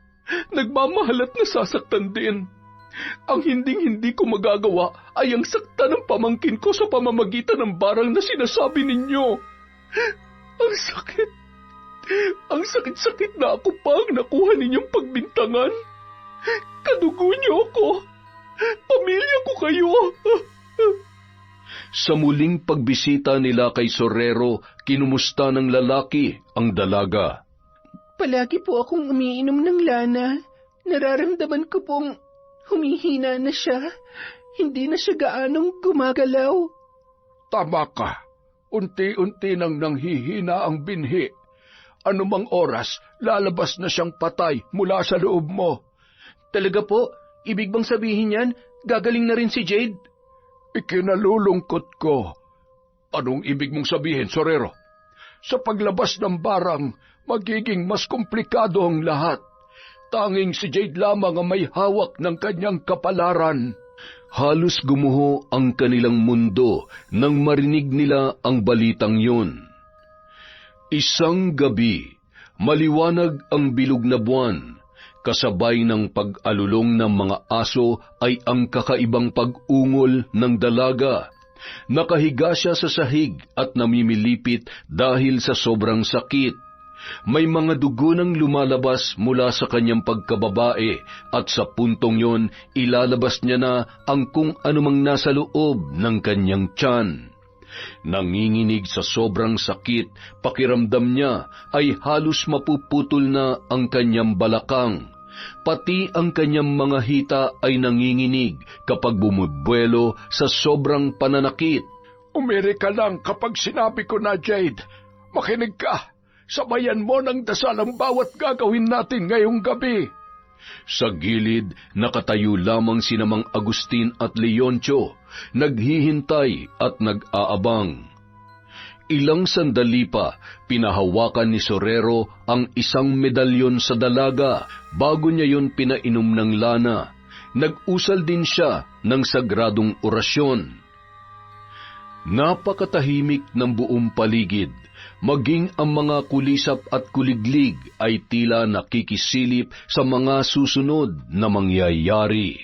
Nagmamahal at nasasaktan din. Ang hinding-hindi ko magagawa ay ang sakta ng pamangkin ko sa pamamagitan ng barang na sinasabi ninyo. Ang sakit. Ang sakit-sakit na ako pa ang nakuha ninyong pagbintangan. Kadugo niyo ako. Pamilya ko kayo. Sa muling pagbisita nila kay Sorrero, kinumusta ng lalaki ang dalaga. Palagi po akong umiinom ng lana. Nararamdaman ko pong humihina na siya. Hindi na siya gaanong gumagalaw. Tama ka. Unti-unti nang nanghihina ang binhi. Anumang oras, lalabas na siyang patay mula sa loob mo. Talaga po? Ibig bang sabihin yan, gagaling na rin si Jade? Ikinalulungkot ko. Anong ibig mong sabihin, Sorrero? Sa paglabas ng barang, magiging mas komplikado ang lahat. Tanging si Jade lamang ang may hawak ng kanyang kapalaran. Halos gumuho ang kanilang mundo nang marinig nila ang balitang yun. Isang gabi, maliwanag ang bilog na buwan. Kasabay ng pag-alulong ng mga aso ay ang kakaibang pag-ungol ng dalaga. Nakahiga siya sa sahig at namimilipit dahil sa sobrang sakit. May mga dugo nang lumalabas mula sa kanyang pagkababae at sa puntong yon ilalabas niya na ang kung anumang nasa loob ng kanyang tiyan. Nanginginig sa sobrang sakit, pakiramdam niya ay halos mapuputol na ang kanyang balakang. Pati ang kanyang mga hita ay nanginginig kapag bumubuelo sa sobrang pananakit. Umiri ka lang kapag sinabi ko na, Jade. Makinig ka. sabayan mo ng dasal ang bawat gagawin natin ngayong gabi. Sa gilid, nakatayo lamang sina Mang Agustin at Leoncio, naghihintay at nag-aabang. Ilang sandali pa, pinahawakan ni Sorero ang isang medalyon sa dalaga bago niya yon pinainom ng lana. Nag-usal din siya ng sagradong orasyon. Napakatahimik ng buong paligid. Maging ang mga kulisap at kuliglig ay tila nakikisilip sa mga susunod na mangyayari.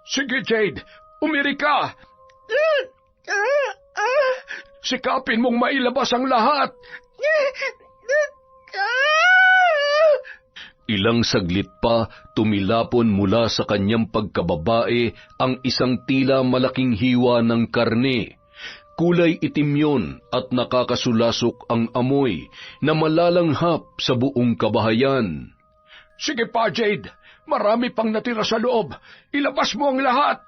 Sige, Jade, umiri ka! Sikapin mong mailabas ang lahat! Ilang saglit pa, tumilapon mula sa kanyang pagkababae ang isang tila malaking hiwa ng karne. Kulay itim yun at nakakasulasok ang amoy na malalanghap sa buong kabahayan. Sige pa, Jade. Marami pang natira sa loob. Ilabas mo ang lahat.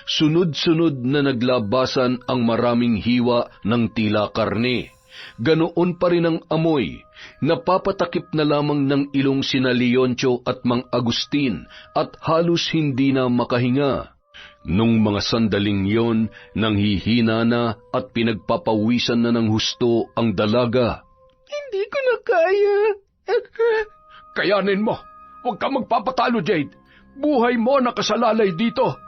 Sunod-sunod na naglabasan ang maraming hiwa ng tila karne. Ganoon pa rin ang amoy. Napapatakip na lamang ng ilong sina Leoncio at Mang Agustin at halos hindi na makahinga. Nung mga sandaling yon, nanghihina na at pinagpapawisan na ng husto ang dalaga. Hindi ko na kaya. Kayanin mo. Huwag ka magpapatalo, Jade. Buhay mo nakasalalay dito.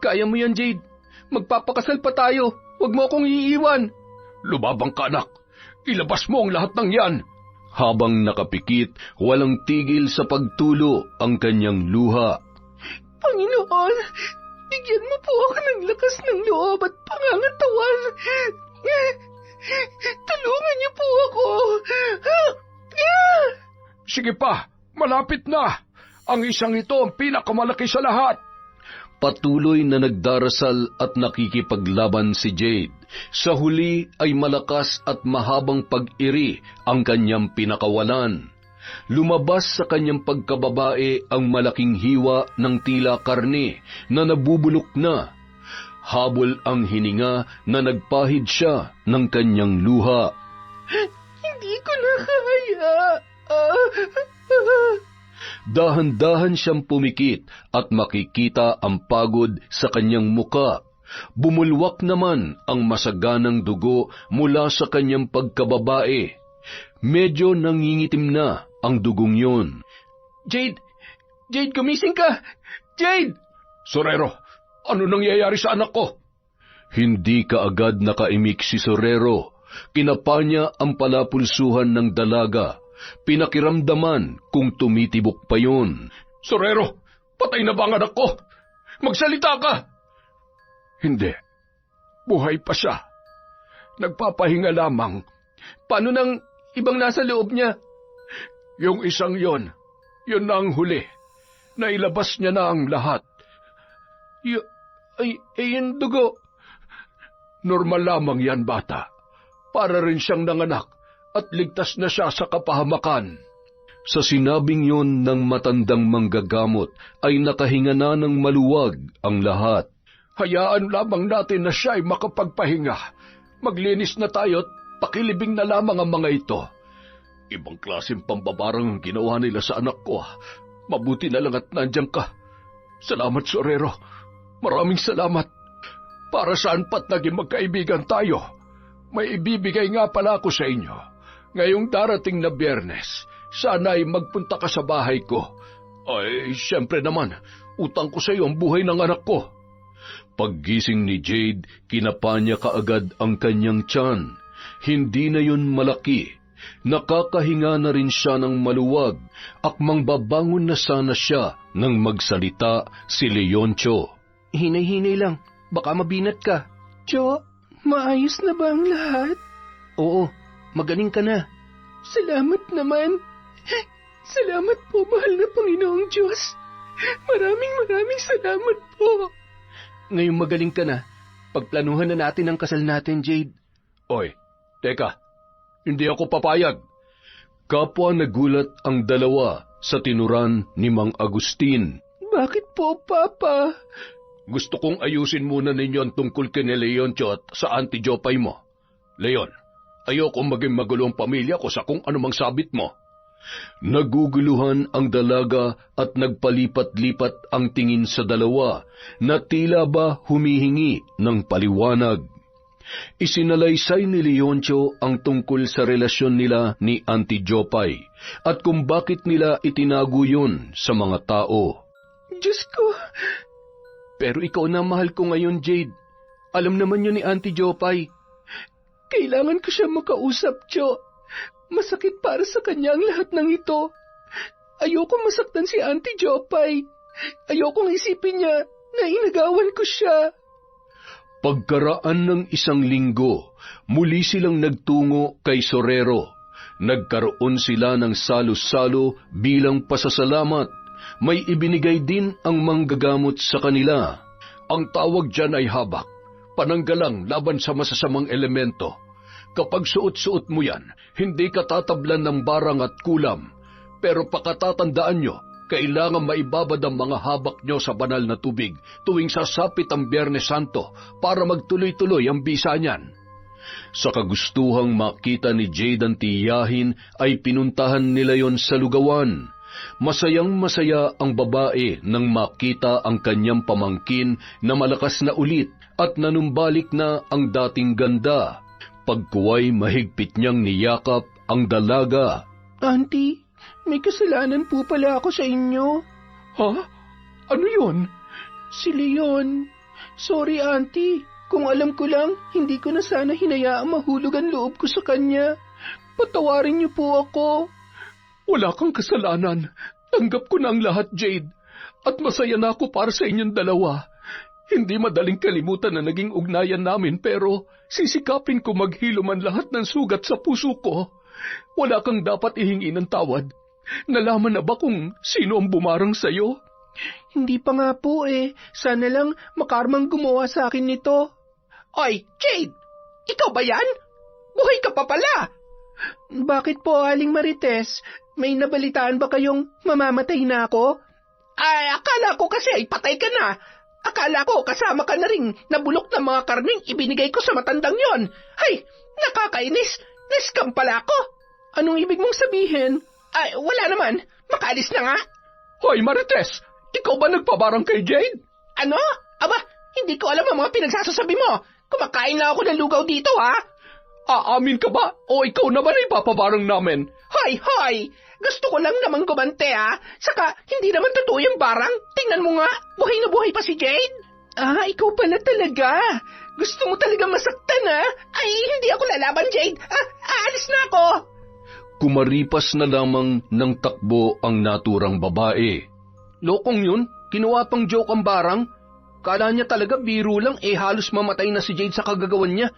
Kaya mo yan, Jade. Magpapakasal pa tayo. Huwag mo akong iiwan. Lumabang ka, anak. Ilabas mo ang lahat ng yan. Habang nakapikit, walang tigil sa pagtulo ang kanyang luha. Panginoon, bigyan mo po ako ng lakas ng loob at pangangatawan. Tulungan niyo po ako. Sige pa, malapit na. Ang isang ito ang pinakamalaki sa lahat. Patuloy na nagdarasal at nakikipaglaban si Jade. Sa huli ay malakas at mahabang pag-iri ang kanyang pinakawalan. Lumabas sa kanyang pagkababae ang malaking hiwa ng tila karne na nabubulok na. Habol ang hininga na nagpahid siya ng kanyang luha. Hindi ko na kaya. Dahan-dahan siyang pumikit at makikita ang pagod sa kanyang muka. Bumulwak naman ang masaganang dugo mula sa kanyang pagkababae. Medyo nangingitim na ang dugong yon. Jade! Jade, gumising ka! Jade! Sorero, ano nangyayari sa anak ko? Hindi kaagad nakaimik si Sorero. Kinapa niya ang palapulsuhan ng dalaga. Pinakiramdaman kung tumitibok pa yun. Sorero, patay na ba ang anak ko? Magsalita ka! Hindi. Buhay pa siya. Nagpapahinga lamang. Paano nang ibang nasa loob niya? Yung isang yun na ang huli. Nailabas niya na ang lahat. Yung dugo. Normal lamang yan, bata. Para rin siyang nanganak at ligtas na siya sa kapahamakan. Sa sinabing yon ng matandang manggagamot ay nakahinga na ng maluwag ang lahat. Hayaan lamang natin na siya ay makapagpahinga. Maglinis na tayo at pakilibing na lamang ang mga ito. Ibang klaseng pambabarang ang ginawa nila sa anak ko. Mabuti na lang at nandiyan ka. Salamat, Sorero. Maraming salamat. Para saan pat naging magkaibigan tayo? May ibibigay nga pala ako sa inyo. Ngayong darating na Biyernes, sana ay magpunta ka sa bahay ko. Ay, siyempre naman, utang ko sa iyo ang buhay ng anak ko. Paggising ni Jade, kinapa niya kaagad ang kanyang tiyan. Hindi na yun malaki. Nakakahinga na rin siya ng maluwag. Akmang babangon na sana siya nang magsalita si Leoncio. Hinay-hinay lang. Baka mabinat ka. Jo, maayos na ba ang lahat? Oo, magaling ka na. Salamat naman. Salamat po, mahal na Panginoong Diyos. Maraming salamat po. Ngayong magaling ka na, pagplanuhan na natin ang kasal natin, Jade. Oy, teka. Hindi ako papayag. Kapwa nagulat ang dalawa sa tinuran ni Mang Agustin. Bakit po, Papa? Gusto kong ayusin muna ninyo ang tungkol kay Leoncio at sa Auntie Jopay mo. Leon, ayoko maging magulo ang pamilya ko sa kung anumang sabit mo. Naguguluhan ang dalaga at nagpalipat-lipat ang tingin sa dalawa na tila ba humihingi ng paliwanag. Isinalaysay ni Leoncio ang tungkol sa relasyon nila ni Auntie Jopay at kung bakit nila itinago yun sa mga tao. Diyos ko, Pero ikaw na mahal ko ngayon, Jade. Alam naman yun ni Auntie Jopay. kailangan ko siya makausap, Jo. Masakit para sa kanya ang lahat ng ito. Ayoko masaktan si Auntie Jopay. Ayokong isipin niya na inagawan ko siya. Pagkaraan ng 1 linggo, muli silang nagtungo kay Sorero. Nagkaroon sila ng salo-salo bilang pasasalamat. May ibinigay din ang manggagamot sa kanila. Ang tawag dyan ay habak, pananggalang laban sa masasamang elemento. Kapag suot-suot mo yan, hindi ka tatablan ng barang at kulam. Pero pakatatandaan nyo, kailangan maibabad ang mga habak nyo sa banal na tubig tuwing sasapit ang Biyernes Santo para magtuloy-tuloy ang bisa niyan. Sa kagustuhang makita ni Jade ang tiyahin ay pinuntahan nila yon sa lugawan. Masayang-masaya ang babae nang makita ang kanyang pamangkin na malakas na ulit at nanumbalik na ang dating ganda. Pagkuway mahigpit niyang niyakap ang dalaga. Auntie, may kasalanan po pala ako sa inyo. Ha? Ano yun? Si Leon. Sorry, Auntie. Kung alam ko lang, hindi ko na sana hinayaang mahulog ang loob ko sa kanya. Patawarin niyo po ako. Wala kang kasalanan. Tanggap ko na ang lahat, Jade. At masaya na ako para sa inyong dalawa. Hindi madaling kalimutan na naging ugnayan namin pero sisikapin ko maghilo man lahat ng sugat sa puso ko. Wala kang dapat ihingi ng tawad. Nalaman na ba kung sino ang bumarang sa'yo? Hindi pa nga po eh. Sana lang makarmang gumawa sa akin nito. Oy, Jade! Ikaw ba yan? Buhay ka pa pala! Bakit po, Aling Marites? May nabalitaan ba kayong mamamatay na ako? Ay, akala ko kasi ay patay ka na. Akala ko kasama ka na rin nabulok ng mga karning ibinigay ko sa matandang yon. Ay, nakakainis. Niskam pala ako. Anong ibig mong sabihin? Ay, wala naman. Makaalis na nga. Hoy, Marites! Ikaw ba nagpabarang kay Jade? Ano? Aba, hindi ko alam ang mga pinagsasasabi mo. Kumakain lang ako ng lugaw dito, ha? Aamin ka ba? O ikaw naman ay papabarang namin? Hoy, hoy! Gusto ko lang naman gumante, ha? Saka, hindi naman totoo yung barang. Tingnan mo nga, buhay na buhay pa si Jade. Ah, ikaw pala talaga. Gusto mo talaga masaktan, ha? Ay, hindi ako lalaban, Jade. Aalis na ako. Kumaripas na lamang ng takbo ang naturang babae. Lokong yun, kinuha pang joke ang barang. Kala niya talaga biro lang, halos mamatay na si Jade sa kagagawan niya.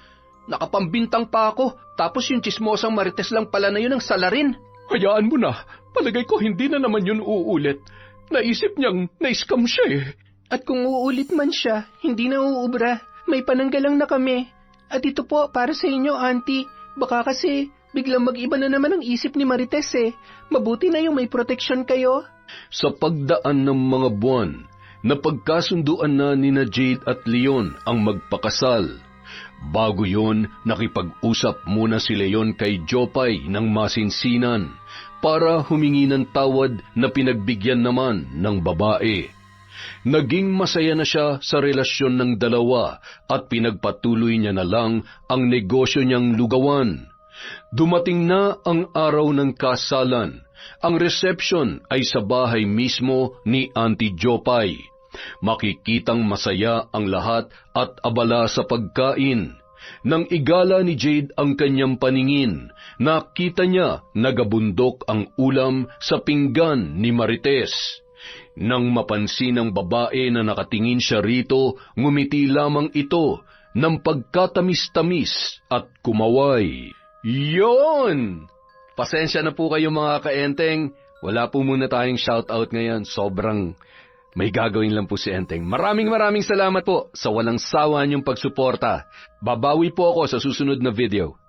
Nakapambintang pa ako, tapos yung chismosang Marites lang pala na yun ang salarin. Hayaan mo na. Palagay ko hindi na naman yun uulit. Naisip niyang na-scam siya eh. At kung uulit man siya, hindi na uubra. May pananggalang na kami. At ito po, para sa inyo, Auntie. Baka kasi biglang mag-iba na naman ang isip ni Marites eh. Mabuti na yung may protection kayo. Sa pagdaan ng mga buwan, napagkasunduan na nina Jade at Leon ang magpakasal. Bago yon, nakipag-usap muna si Leon kay Jopay ng masinsinan para humingi ng tawad na pinagbigyan naman ng babae. Naging masaya na siya sa relasyon ng dalawa at pinagpatuloy niya na lang ang negosyo niyang lugawan. Dumating na ang araw ng kasalan. Ang reception ay sa bahay mismo ni Auntie Jopay. Makikitang masaya ang lahat at abala sa pagkain. Nang igala ni Jade ang kanyang paningin, nakita niya nagabundok ang ulam sa pinggan ni Marites. Nang mapansin ng babae na nakatingin siya rito, ngumiti lamang ito ng pagkatamis-tamis at kumaway. Yon! Pasensya na po kayo mga kaenteng. Wala po muna tayong shoutout ngayon. Sobrang may gagawin lang po si Enteng. Maraming salamat po sa walang sawa niyong pagsuporta. Babawi po ako sa susunod na video.